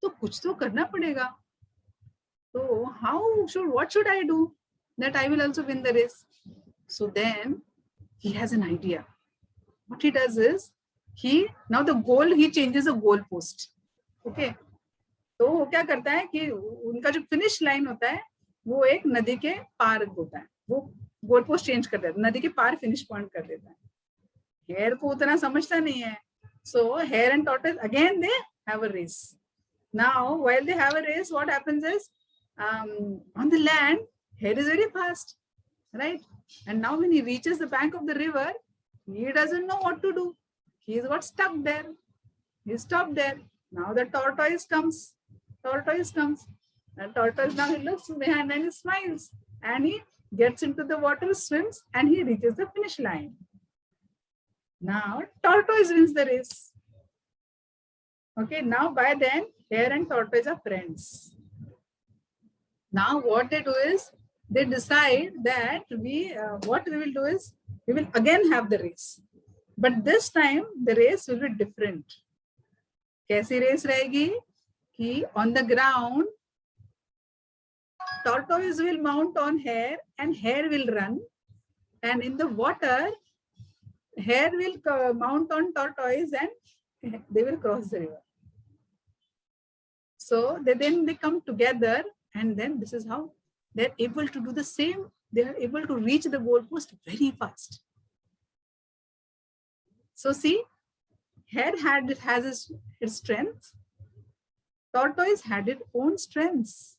So, कुछ तो करना पड़ेगा. So, what should I do that I will also win the race? So then, he has an idea. What he does is, he changes the goal post. Okay, तो वो क्या करता है कि उनका जो फिनिश लाइन होता है वो एक नदी के पार होता है, वो गोल पोस्ट चेंज कर देता है, नदी के पार फिनिश पॉइंट कर देता है. हेयर को उतना समझता नहीं है. So hare and tortoise again they have a race. Now while they have a race, what happens is on the land hare is very fast right? And now when he reaches the bank of the river, he doesn't know what to do. He's got stuck there. He stopped there. Now the tortoise comes. Tortoise comes. And tortoise now he looks behind and he smiles. And he gets into the water, swims, and he reaches the finish line. Now tortoise wins the race. Okay, now by then, hare and tortoise are friends. Now what they do is, they decide that what we will do is, we will again have the race. But this time, the race will be different. कैसी race रहेगी? कि on the ground, tortoise will mount on hare and hare will run. And in the water, hare will mount on tortoise and they will cross the river. So then they come together, and then this is how they're able to do the same. They are able to reach the goalpost very fast. So see, hare has its strength. Tortoise had its own strengths.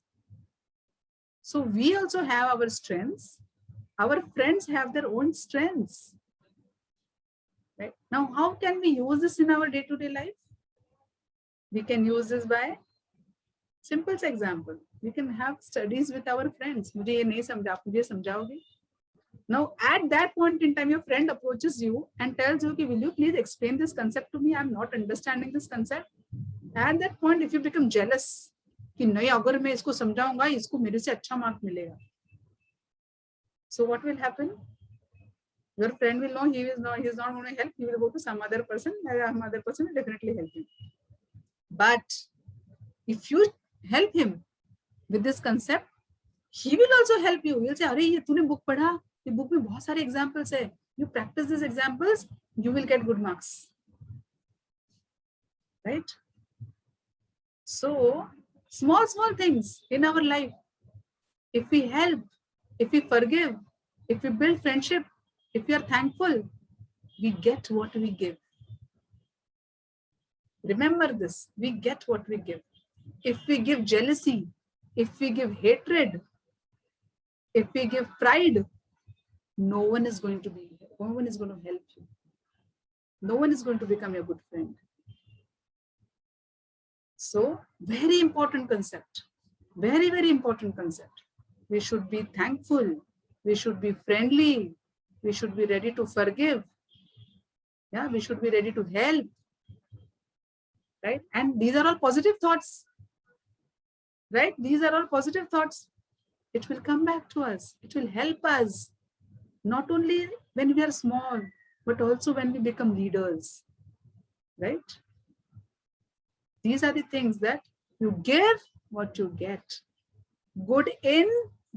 So we also have our strengths. Our friends have their own strengths. Right? Now, how can we use this in our day-to-day life? We can use this by simple example. We can have studies with our friends. मुझे ये नहीं समझा, आप मुझे समझाओगे? Now, at that point in time, your friend approaches you and tells you, will you please explain this concept to me? I'm not understanding this concept. At that point, if you become jealous, कि नहीं अगर मैं इसको समझाऊंगा, इसको मेरे से अच्छा मार्क मिलेगा. So what will happen? Your friend will know he is not going to help. He will go to some other person. Some other person will definitely help him. But if you help him with this concept, he will also help you. He will say, "अरे ये तूने book पढ़ा? ये book में बहुत सारे examples है. You practice these examples, you will get good marks." Right? So small things in our life. If we help, if we forgive, if we build friendship, if we are thankful, we get what we give. Remember this, we get what we give. If we give jealousy, if we give hatred, if we give pride, no one is going to help you. No one is going to become your good friend. So, very important concept. Very, very important concept. We should be thankful. We should be friendly. We should be ready to forgive. Yeah, we should be ready to help. Right? And these are all positive thoughts. Right? These are all positive thoughts. It will come back to us. It will help us. Not only when we are small, but also when we become leaders. Right? These are the things that you give what you get. Good in,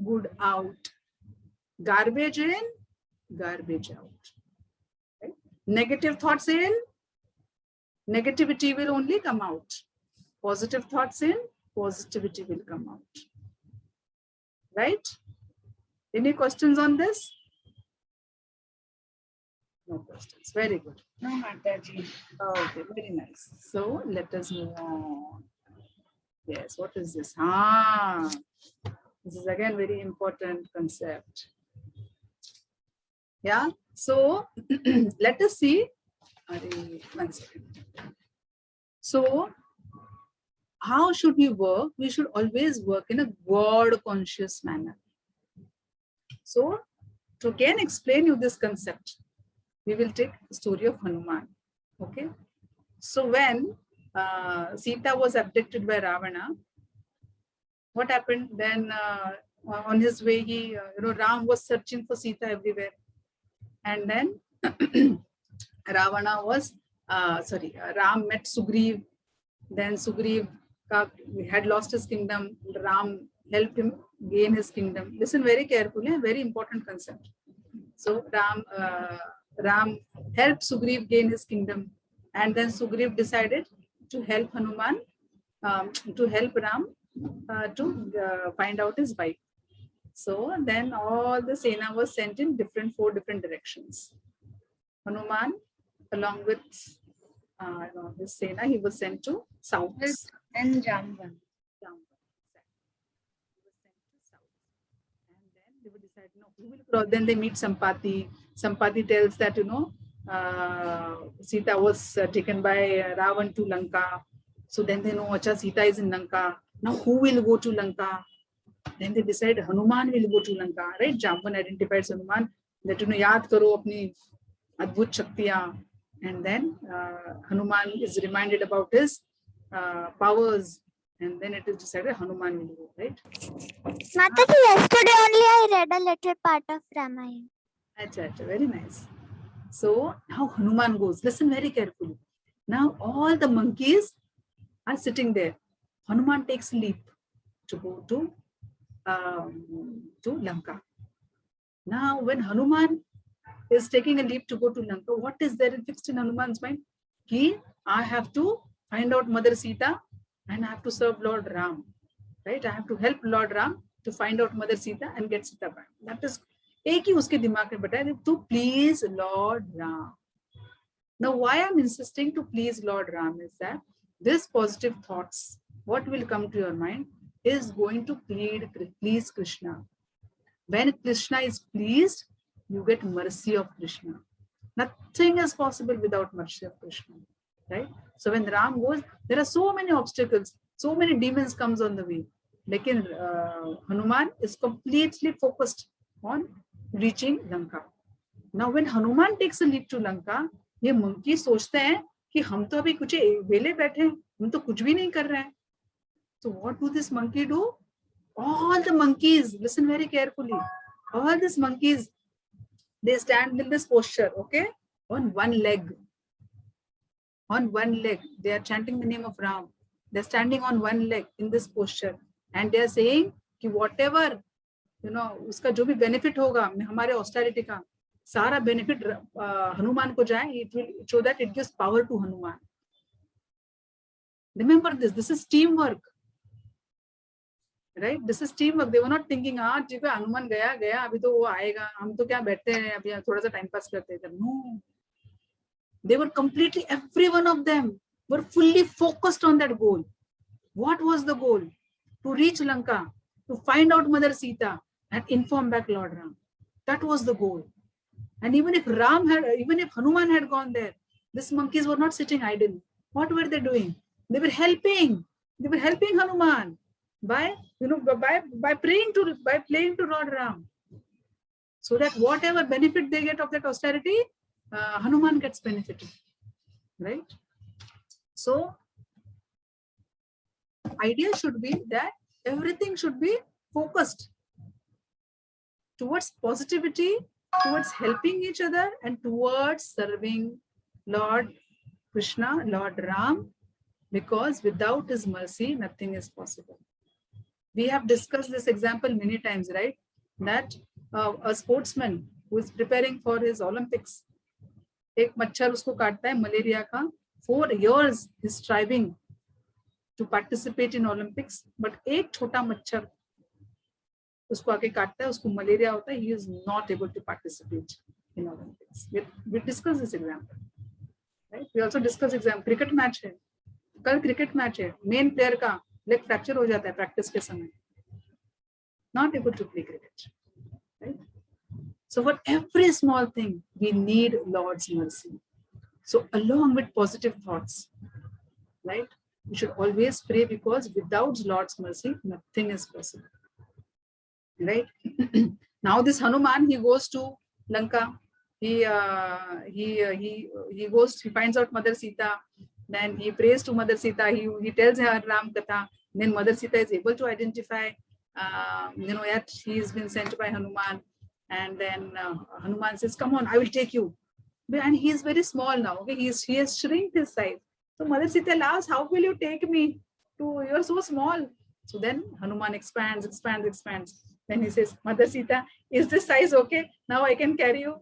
good out. Garbage in, garbage out. Right? Negative thoughts in, negativity will only come out. Positive thoughts in, positivity will come out. Right? Any questions on this? No questions. Very good. No, Mataji. Okay, very nice. So let us move on. Yes, what is this? This is again very important concept. Yeah, so let us see. One second. So, how should we work? We should always work in a God-conscious manner. So, to again explain you this concept, we will take the story of Hanuman. Okay. So when Sita was abducted by Ravana, what happened? Then on his way, Ram was searching for Sita everywhere, and then Ravana was Ram met Sugriv. Then Sugriv had lost his kingdom. Ram helped him gain his kingdom. Listen very carefully, a very important concept. So Ram helped Sugriv gain his kingdom, and then Sugriv decided to help Hanuman, to help Ram to find out his wife. So then all the Sena was sent in 4 different directions. Hanuman, along with his Sena, he was sent to south. And Jamban. He was sent to south. And then they would decide, no, Then they meet Sampati. Sampati tells that, Sita was taken by Ravan to Lanka. So then they know, Acha, Sita is in Lanka. Now who will go to Lanka? Then they decide Hanuman will go to Lanka, right? Jamban identifies Hanuman that, yaad karo apni adbhut shaktiyan. And then Hanuman is reminded about his powers. And then it is decided Hanuman will go, right? Mataji, yesterday only I read a little part of Ramayana. Acha, very nice. So now Hanuman goes. Listen very carefully. Now all the monkeys are sitting there. Hanuman takes a leap to go to Lanka. Now when Hanuman is taking a leap to go to Lanka, what is there fixed in Hanuman's mind? I have to find out Mother Sita and I have to serve Lord Ram. Right? I have to help Lord Ram to find out Mother Sita and get Sita back. That is एक ही उसके दिमाग में बताया to please Lord Ram. Now why I'm insisting to please Lord Ram is that this positive thoughts, what will come to your mind is going to please Krishna. When Krishna is pleased, you get mercy of Krishna. Nothing is possible without mercy of Krishna, right? So when Ram goes, there are so many obstacles, so many demons comes on the way. Like Hanuman is completely focused on reaching Lanka. Now when Hanuman takes a leap to Lanka, ये monkey सोचते हैं कि हम तो अभी कुछ वेले बैठे हैं, हम तो कुछ भी नहीं कर रहे हैं. So what do this monkey do? All the monkeys, listen very carefully. All these monkeys, they stand in this posture, okay? On one leg. On one leg. They are chanting the name of Ram. They're standing on one leg in this posture. And they are saying कि whatever, उसका जो भी benefit होगा हमारे austerity का, सारा benefit Hanuman को जाए, it will show that it gives power to Hanuman. Remember this is teamwork. Right? This is teamwork. They were not thinking, ठीक है हनुमान गया अभी तो वो आएगा, हम तो क्या बैठते हैं अभी थोड़ा सा time pass करते हैं. No. They were completely, every one of them were fully focused on that goal. What was the goal? To reach Lanka, to find out Mother Sita and inform back Lord Ram. That was the goal. And even if Hanuman had gone there, these monkeys were not sitting idle. What were they doing? They were helping. They were helping Hanuman by praying to Lord Ram, so that whatever benefit they get of that austerity, Hanuman gets benefited, right? So idea should be that everything should be focused towards positivity, towards helping each other, and towards serving Lord Krishna, Lord Ram, because without his mercy, nothing is possible. We have discussed this example many times, right? That a sportsman who is preparing for his Olympics, एक मच्छर उसको काटता है malaria का, 4 years is striving to participate in Olympics, but एक छोटा मच्छर उसको आके काटता है, उसको मलेरिया होता है, he is not able to participate in Olympics. We discussed this example, right? We also discussed example. Cricket match है, कल cricket match है, main player का leg fracture हो जाता है practice के समय, not able to play cricket, right? So for every small thing, we need Lord's mercy. So along with positive thoughts, right? We should always pray, because without Lord's mercy, nothing is possible, right? Now this Hanuman, he goes to Lanka. He goes, he finds out Mother Sita. Then he prays to Mother Sita. He tells her Ram Katha. Then Mother Sita is able to identify, that he has been sent by Hanuman. And then Hanuman says, "Come on, I will take you." And he is very small now. Okay, he has shrunk his size. So Mother Sita asks, "How will you take me? You are so small." So then Hanuman expands. Then he says, "Mother Sita, is this size okay? Now I can carry you."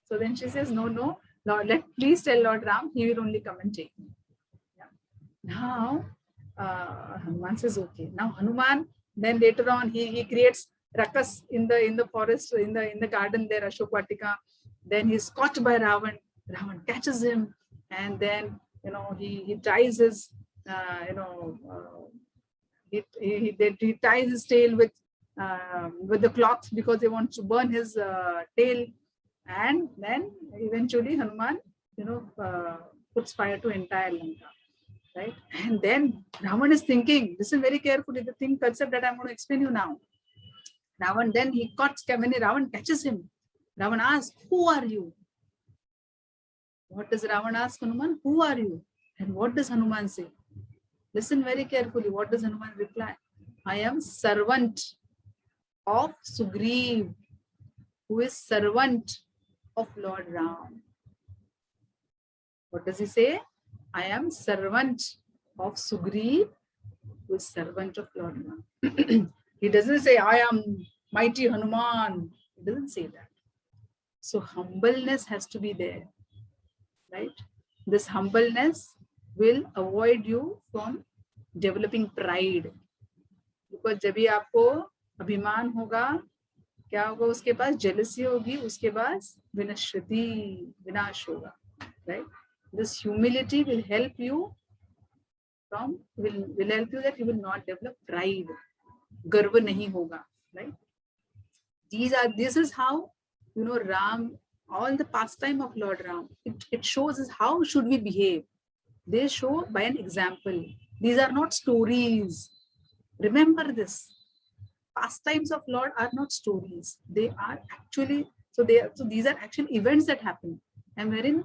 So then she says, "No, Lord, please tell Lord Ram, he will only come and take me." Yeah. Now Hanuman says, "Okay." Now Hanuman, then later on, he creates ruckus in the forest, in the garden there, Ashok Vatika. Then he's caught by Ravan. Ravan catches him, and then he ties his he ties his tail with with the clocks because they want to burn his tail. And then eventually Hanuman, puts fire to entire Lanka, right? And then Ravan is thinking, listen very carefully, the thing concept that I'm going to explain you now. Ravan, then he when Ravan catches him, Ravan asks, who are you? What does Ravan ask Hanuman? Who are you? And what does Hanuman say? Listen very carefully. What does Hanuman reply? I am servant of Sugriv, who is servant of Lord Ram. What does he say? I am servant of Sugriv, who is servant of Lord Ram. He doesn't say, I am mighty Hanuman. He doesn't say that. So humbleness has to be there, right? This humbleness will avoid you from developing pride. Because जब भी आपको अभिमान होगा, क्या होगा उसके पास? jealousy होगी, उसके पास विनाश होगा, right? This humility will help you will help you that you will not develop pride. गर्व नहीं होगा, right? This is how, Ram, all the pastime of Lord Ram, it shows us how should we behave. They show by an example. These are not stories. Remember this. Pastimes of Lord are not stories. They are actually, so these are actual events that happen. And wherein,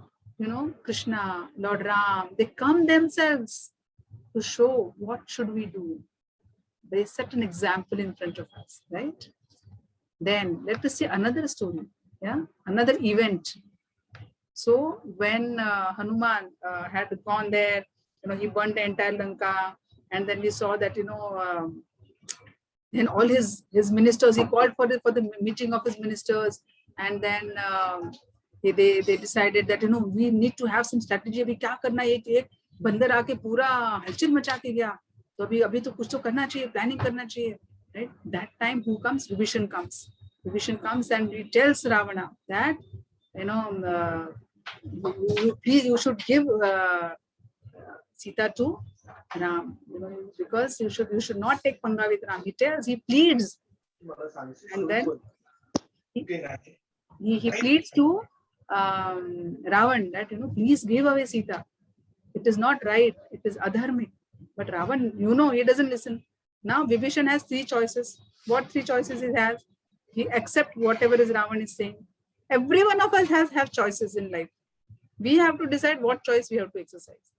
Krishna, Lord Ram, they come themselves to show what should we do. They set an example in front of us, right? Then let us see another story, another event. So when Hanuman had gone there, he burned the entire Lanka, and then we saw that, then all his ministers, he called for the meeting of his ministers, and then they decided that, we need to have some strategy. अभी क्या करना है? एक बंदर आके पूरा हलचल मचा के गया, तो अभी तो कुछ तो करना चाहिए, planning करना चाहिए, right? That time who comes? Vibhishan comes. Vibhishan comes and he tells Ravana that, you should give Sita to Ram, because you should not take panga with Ram. He pleads, and then he pleads to Ravan that, please give away Sita. It is not right. It is adharmic. But Ravan, he doesn't listen. Now Vibhishan has 3 choices. What 3 choices he has? He accepts whatever is Ravan is saying. Every one of us have choices in life. We have to decide what choice we have to exercise.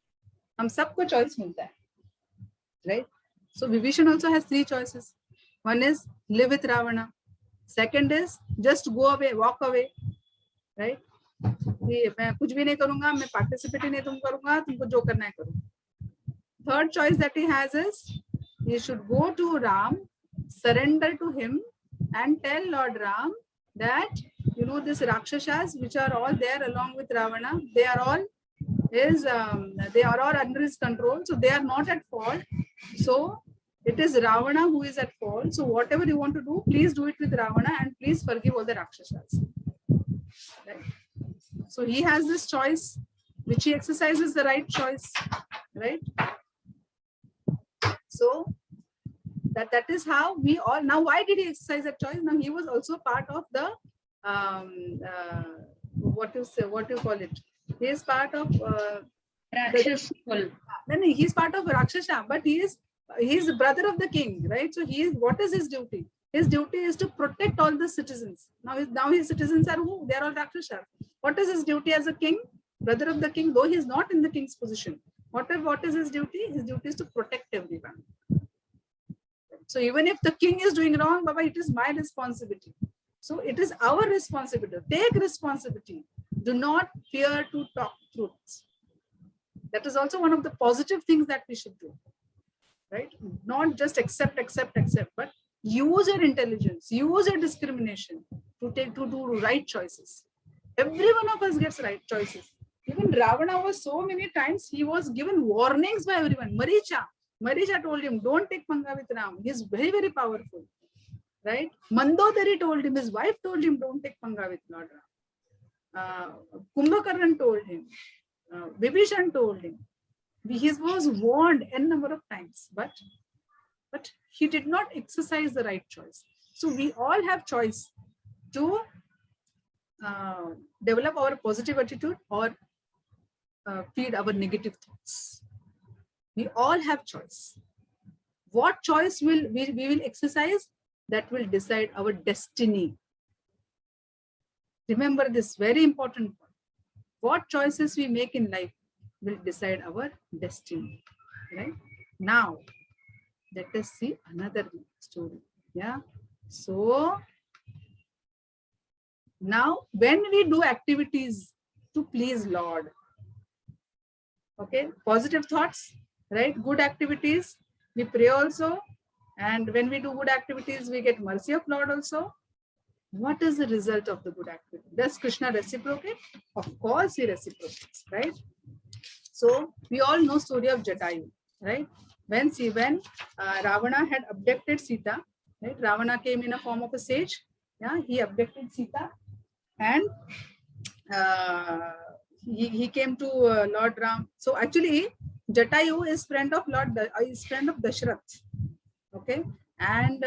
हम सबको choice मिलता है, right? So Vibhishan also has 3 choices. One is live with Ravana. Second is just go away, walk away, right? मैं कुछ भी नहीं करूँगा, मैं participate ही नहीं तुम करूँगा, तुमको जो करना है करो. Third choice that he has is he should go to Ram, surrender to him, and tell Lord Ram that, this Rakshasas which are all there along with Ravana, they are all under his control, so they are not at fault. So it is Ravana who is at fault. So whatever you want to do, please do it with Ravana, and please forgive all the Rakshasas. Right? So he has this choice, which he exercises the right choice, right? So that is how we all, now why did he exercise that choice? Now he was also part of the what you call it? He is part of Rakshas. He's part of Rakshasa, but he is the brother of the king, right? So what is his duty? His duty is to protect all the citizens. Now his citizens are who? They are all Rakshasa. What is his duty as a king? Brother of the king, though he is not in the king's position. What is his duty? His duty is to protect everyone. So even if the king is doing wrong, Baba, it is my responsibility. So it is our responsibility. Take responsibility. Do not fear to talk truths. That is also one of the positive things that we should do, right? Not just accept, but use your intelligence, use your discrimination to do right choices. Every one of us gets right choices. Even Ravana was so many times, he was given warnings by everyone. Maricha told him, don't take panga with Ram. He is very, very powerful, right? Mandodari told him, his wife told him, don't take panga with Lord Ram. Kumbhakarnan told him, Vibhishan told him. He was warned n number of times, but he did not exercise the right choice. So we all have choice to develop our positive attitude or feed our negative thoughts. We all have choice. What choice we will exercise, that will decide our destiny. Remember this very important point. What choices we make in life will decide our destiny. Right? Now, let us see another story. Yeah. So now when we do activities to please Lord, okay, positive thoughts, right? Good activities, we pray also. And when we do good activities, we get mercy of Lord also. What is the result of the good activity? Does Krishna reciprocate? Of course he reciprocates, right? So we all know story of Jatayu, right? When Ravana had abducted Sita, right? Ravana came in a form of a sage. Yeah, he abducted Sita, and he came to Lord Ram. So actually, Jatayu is friend of Dashrath. Okay, and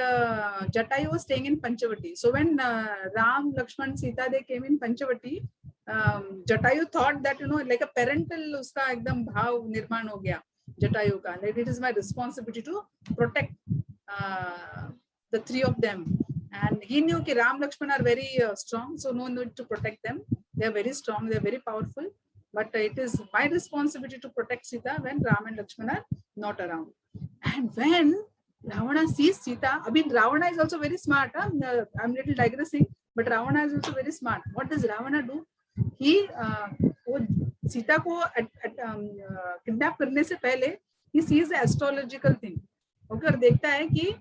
Jatayu was staying in Panchavati. So when Ram, Lakshman, Sita, they came in Panchavati, Jatayu thought that, like a parental uska ekdam bhav nirman ho gaya Jatayu ka, like it is my responsibility to protect the three of them. And he knew that Ram, Lakshman are very strong, so no need to protect them. They are very strong, they are very powerful. But it is my responsibility to protect Sita when Ram and Lakshman are not around. And when Ravana sees Sita, I mean, Ravana is also very smart. I'm little digressing, but Ravana is also very smart. What does Ravana do? He Sita ko kidnap करने से पहले he sees the astrological thing. Okay, और देखता है कि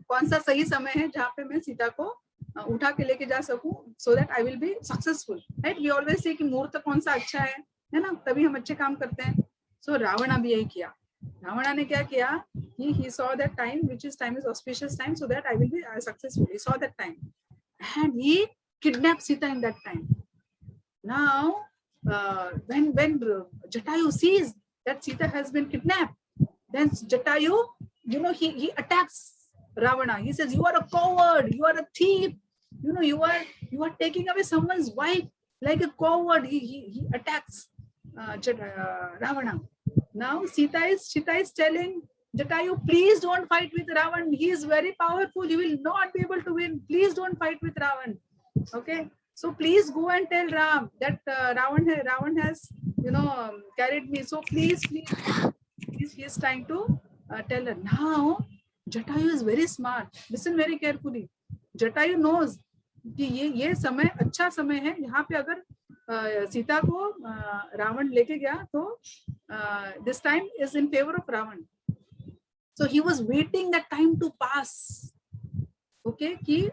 कौन सा सही समय है जहाँ पे मैं सीता को उठा के लेके जा सकूं, so that I will be successful. Right? We always say कि मुहूर्त कौन सा अच्छा है ना, तभी हम अच्छे काम करते हैं. So रावणा भी यही किया. Ravana ने क्या किया? He saw that time, which is auspicious time, so that I will be successful. He saw that time, and he kidnapped Sita in that time. Now, when Jatayu sees that Sita has been kidnapped, then Jatayu, he attacks Ravana. He says, "You are a coward. You are a thief. You are taking away someone's wife like a coward." He attacks Ravana. Now Sita is telling Jatayu, please don't fight with Ravan. He is very powerful. You will not be able to win. Please don't fight with Ravan. Okay. So please go and tell Ram that Ravan has, carried me. So please, he is trying to tell her. Now Jatayu is very smart. Listen very carefully. Jatayu knows कि ये समय अच्छा समय है यहाँ पे अगर सीता को रावण लेके गया तो this time is in favor of Ravan. So he was waiting that time to pass. Okay, कि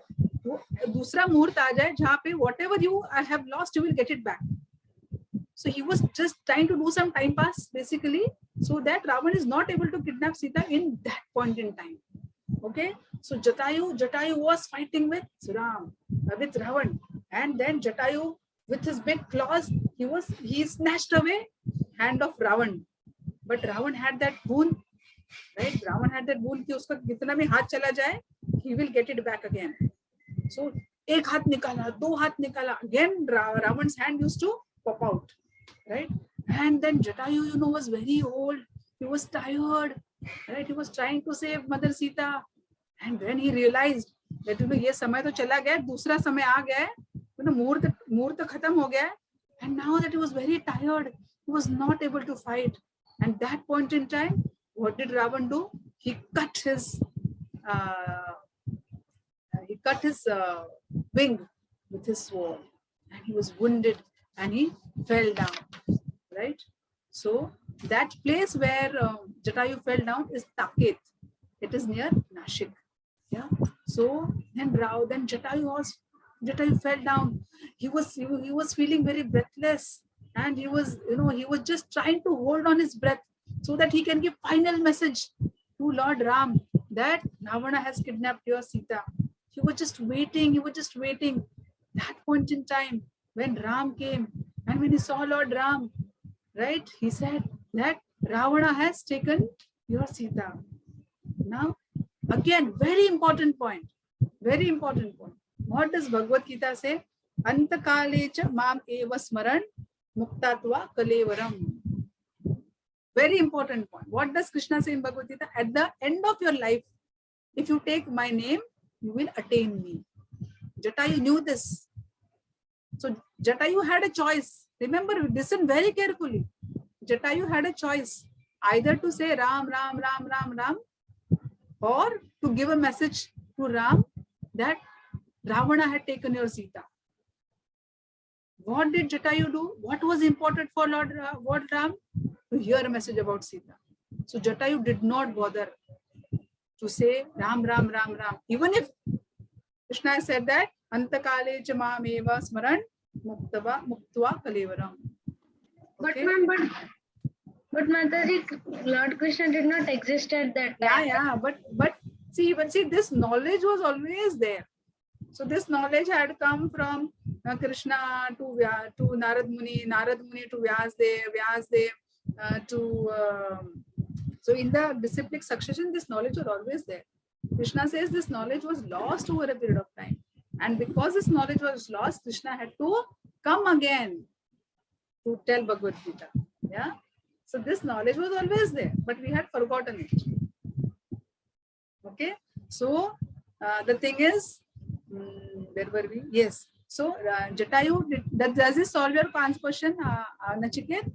वो दूसरा मुहूर्त आ जाए जहाँ पे whatever you have lost, you will get it back. So he was just trying to do some time pass basically, so that Ravan is not able to kidnap Sita in that point in time. Okay, so Jatayu was fighting with Ravan, and then Jatayu with his big claws, he snatched away hand of Ravan. But Ravan had that boon, right? Ravan had that boon कि उसका कितना भी हाथ चला जाए, he will get it back again. So एक हाथ निकाला, दो हाथ निकाला, again Ravan's hand used to pop out, right? And then Jatayu, was very old. He was tired, right? He was trying to save Mother Sita, and when he realized that ये समय तो चला गया, दूसरा समय आ गया, मुहूर्त खत्म हो गया, and now that he was very tired, he was not able to fight. And that point in time, what did Ravan do? He cut his wing with his sword, and he was wounded and he fell down, right? So that place where Jatayu fell down is Taket. It is near Nashik. Yeah. So then Jatayu fell down. He was feeling very breathless, and he was just trying to hold on his breath so that he can give final message to Lord Ram that Ravana has kidnapped your Sita. He was just waiting. That point in time when Ram came, and when he saw Lord Ram, right, he said that Ravana has taken your Sita. Now, again, very important point. Very important point. What does Bhagavad Gita say? Antakale cha mam eva smaran muktatva kalevaram. Very important point. What does Krishna say in Bhagavad Gita? At the end of your life, if you take my name, you will attain me. Jatayu knew this. So Jatayu had a choice. Remember, listen very carefully. Jatayu had a choice. Either to say Ram, Ram, Ram, Ram, Ram, or to give a message to Ram that Ravana had taken your Sita. What did Jatayu do? What was important for Lord Ram? To hear a message about Sita. So Jatayu did not bother to say Ram, Ram, Ram, Ram. Even if Krishna said that Antakale cha mam eva smaran muktva kalevaram. But ma'am, but Mataji, Lord Krishna did not exist at that time. Yeah, but see, this knowledge was always there. So this knowledge had come from Krishna to Narad Muni to Vyasdev, so in the disciplic succession, this knowledge was always there. Krishna says this knowledge was lost over a period of time, and because this knowledge was lost, Krishna had to come again to tell Bhagavad Gita. Yeah. So this knowledge was always there, but we had forgotten it. Okay. So the thing is, where were we? Yes. So Jatayu, does this solve your Pan's question, Nachiket?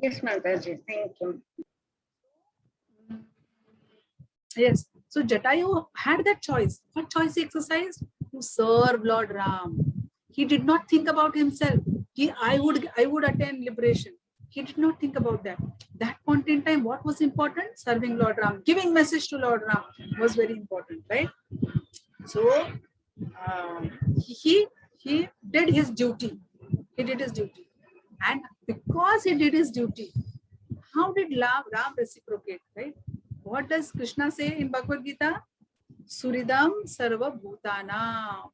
Yes, Mataji. Thank you. Yes. So Jatayu had that choice. What choice he exercised? To serve Lord Ram. He did not think about himself. I would attain liberation. He did not think about that. That point in time, what was important? Serving Lord Ram, giving message to Lord Ram was very important, right? So he did his duty. He did his duty, and because he did his duty, how did Ram reciprocate? Right? What does Krishna say in Bhagavad Gita? Suridam sarva bhutana.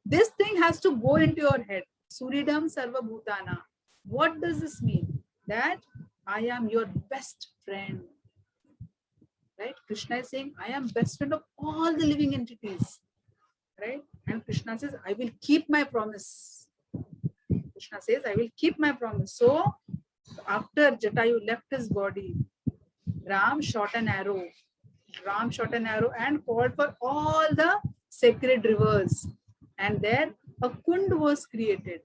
This thing has to go into your head. Suridam sarva bhutana. What does this mean? That I am your best friend. Right? Krishna is saying, I am best friend of all the living entities. Right? And Krishna says, I will keep my promise. Krishna says, I will keep my promise. So, after Jatayu left his body, Ram shot an arrow. And called for all the sacred rivers. And there a kund was created.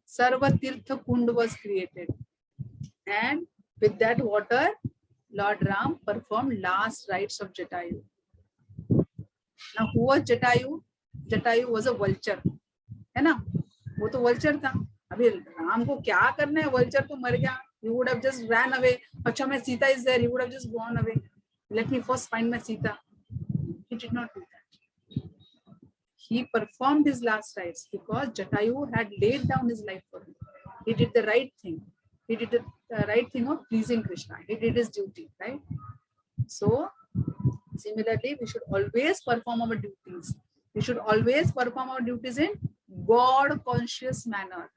Sarva Tirtha Kund was created. And with that water, Lord Ram performed last rites of Jatayu. Now, who was Jatayu? Jatayu was a vulture. है ना? वो तो vulture था. अभी राम को क्या करना है? Vulture तो मर गया. He would have just ran away. अच्छा, my Sita is there. He would have just gone away. Let me first find my Sita. He did not do that. He performed his last rites because Jatayu had laid down his life for him. He did the right thing. He did the right thing of pleasing Krishna. He did his duty, right? So, similarly, we should always perform our duties. We should always perform our duties in God-conscious manner,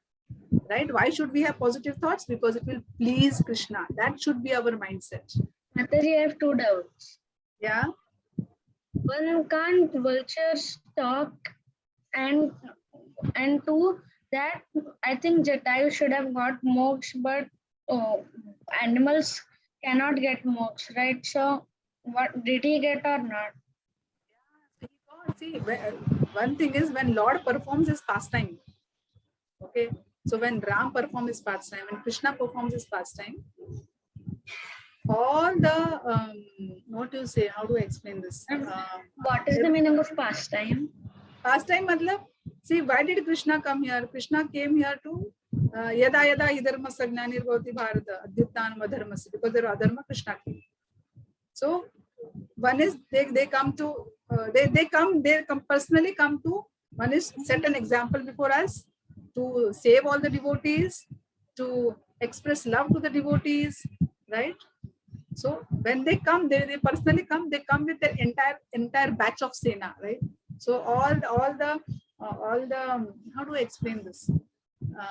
right? Why should we have positive thoughts? Because it will please Krishna. That should be our mindset. Mataji, I have two doubts. Yeah. One, can't vultures talk? And two, that I think Jatayu should have got moksha, but animals cannot get moksha, right? So, what did he get or not? See, one thing is when Lord performs his pastime. Okay, so when Ram performs his pastime, when Krishna performs his pastime, all the what do you say? How do I explain this? What is the meaning of pastime? Pastime, matlab, see, why did Krishna come here? Krishna came here to yada yada idharma sagnanir bhavati bharata adhyutan madharmasya, because there are adharma, Krishna came. So one is they come to they personally come to, one is set an example before us to save all the devotees, to express love to the devotees, right? So when they come, they personally come, they come with their entire batch of Sena, right? So all the how do I explain this? Ma'am,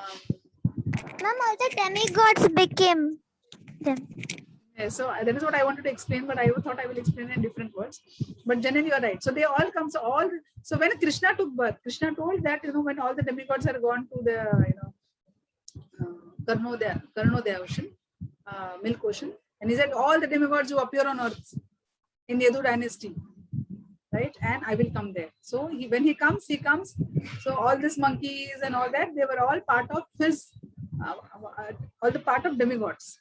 all the demigods became them. Yeah, so that is what I wanted to explain, but I thought I will explain in different words. But generally, you are right. So they all come. So when Krishna took birth, Krishna told that when all the demigods are gone to the Karnodaya ocean, milk ocean, and he said all the demigods who appear on earth in the Yadu dynasty, right? And I will come there. So when he comes. So all these monkeys and all that, they were all part of his, all the part of demigods.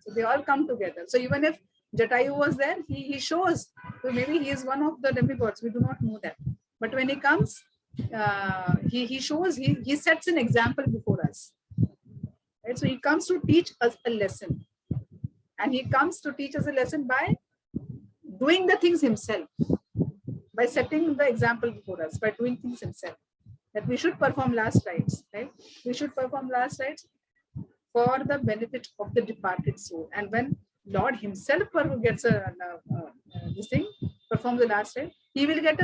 So they all come together. So even if Jatayu was there, he shows, so maybe he is one of the demigods. We do not know that. But when he comes, he shows, he sets an example before us. Right? So he comes to teach us a lesson. And he comes to teach us a lesson by doing the things himself. By setting the example before us, by doing things himself. That we should perform last rites, right? We should perform last rites for the benefit of the departed soul. And when Lord himself gets this thing, performs the last rite, he will get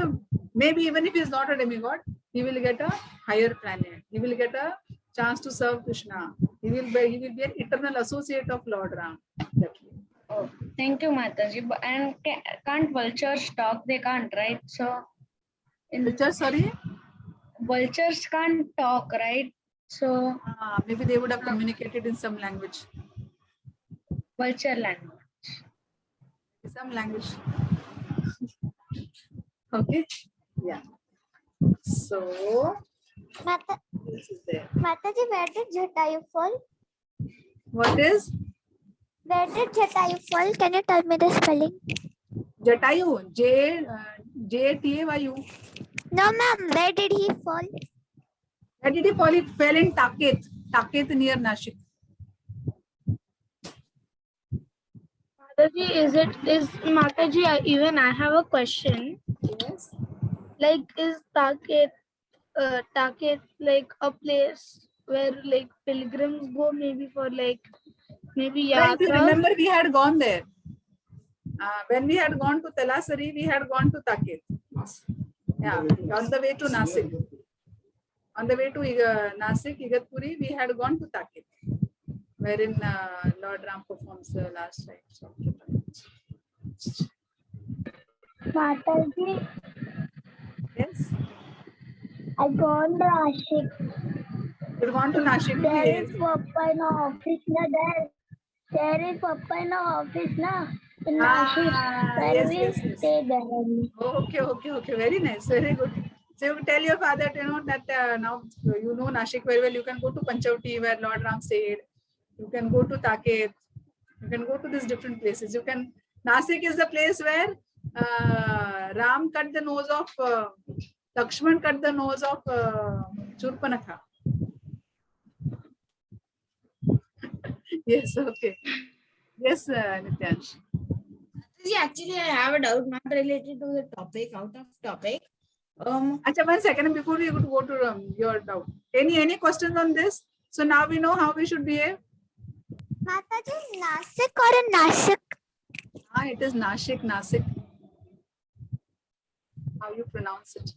maybe even if he is not a demigod, he will get a higher planet. He will get a chance to serve Krishna. He will be an eternal associate of Lord Ram. Oh, thank you, Mataji. And can't vultures talk? They can't, right? So, vultures can't talk, right? So, maybe they would have communicated in some language. Vulture language. Some language. Okay. Yeah. So, this is there. Mataji, where did Jatayu fall? What is? Where did Jatayu fall? Can you tell me the spelling? Jatayu, Jatayu. No, ma'am. Where did he fall? Where did he fall? It fell in Taket near Nashik. Mataji, even I have a question. Yes. Like, is Taket like a place where like pilgrims go, maybe for like maybe Yeah, if you yatra? remember, we had gone there. When we had gone to Telasari, we had gone to Taket. Yeah, on the way to Nasik. On the way to Nasik, Igatpuri, we had gone to Taket, wherein Lord Ram performs the last rites of Jatayu. Mataji, Yes. I gone to Nashik. You've gone to Nashik. There is Papa in office na there. There is Papa in office na in Nashik. Where Yes, we yes, yes. stay there only. Okay. Very nice. Very good. So you tell your father, that now you know Nashik very well. You can go to Panchavati where Lord Ram stayed. You can go to Taket. You can go to these different places. You can. Nasik is the place where Ram cut the nose of Lakshman cut the nose of Shurpanakha. Yes. Okay. Yes, Nityansh. Actually, I have a doubt not related to the topic, out of topic. Achha, 1 second before we go to your doubt. Any questions on this? So now we know how we should behave. Mataji, Nasik or in Nashik? It is Nasik. How you pronounce it?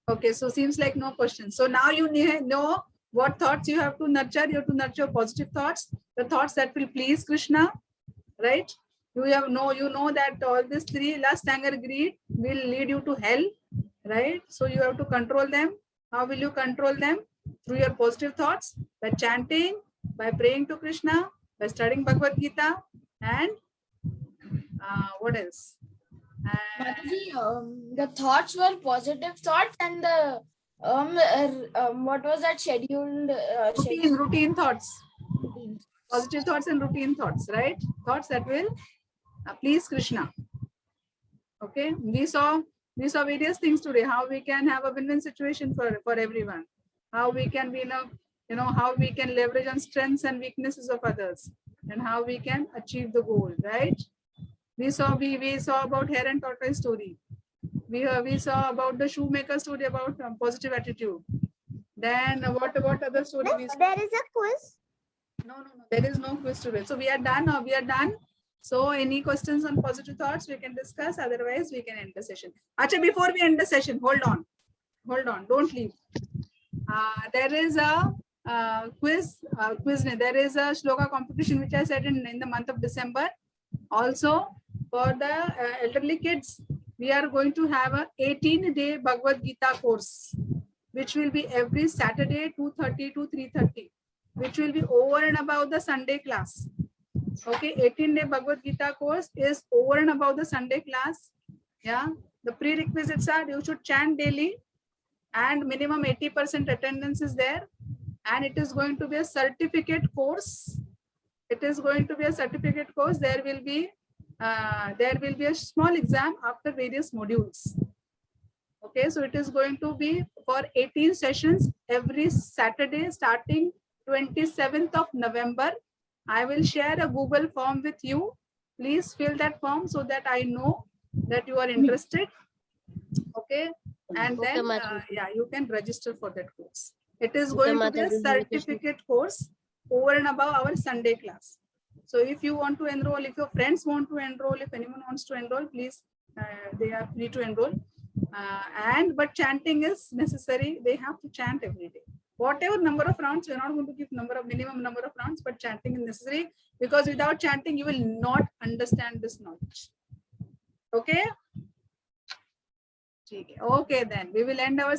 Okay, so seems like no question. So now you know what thoughts you have to nurture. You have to nurture positive thoughts, the thoughts that will please Krishna, right? You know that all these three, lust, anger, greed, will lead you to hell, right? So you have to control them. How will you control them? Through your positive thoughts, by chanting, by praying to Krishna, by studying Bhagavad Gita, and what else? Mataji, the thoughts were positive thoughts, and the what was that scheduled? Routine thoughts. Positive thoughts and routine thoughts, right? Thoughts that will please Krishna. Okay, we saw various things today. How we can have a win-win situation for everyone. How we can be how we can leverage on strengths and weaknesses of others, and how we can achieve the goal, right? We saw about hare and tortoise story. We saw about the shoemaker story about positive attitude. Then what other story? There is a quiz. No. There is no quiz today. So we are done. So any questions on positive thoughts we can discuss. Otherwise, we can end the session. Achha, before we end the session, hold on. Don't leave. There is a quiz. There is a shloka competition which I said in the month of December. Also, for the elderly kids, we are going to have a 18-day Bhagavad Gita course, which will be every Saturday 2:30 to 3:30, which will be over and above the Sunday class. Okay, 18-day Bhagavad Gita course is over and above the Sunday class. Yeah, the prerequisites are you should chant daily and minimum 80% attendance is there, and it is going to be a certificate course. It is going to be a certificate course. There will be a small exam after various modules. Okay, so it is going to be for 18 sessions every Saturday starting 27th of November. I will share a Google form with you. Please fill that form so that I know that you are interested. Okay, and Okay, then Mataji. yeah, you can register for that course. It is Okay, going to be a Mataji. certificate course over and above our Sunday class. So if you want to enroll, if your friends want to enroll, if anyone wants to enroll, please, they are free to enroll. But chanting is necessary. They have to chant every day. Whatever number of rounds, we are not going to give minimum number of rounds, but chanting is necessary, because without chanting, you will not understand this knowledge. Okay? Okay, then we will end our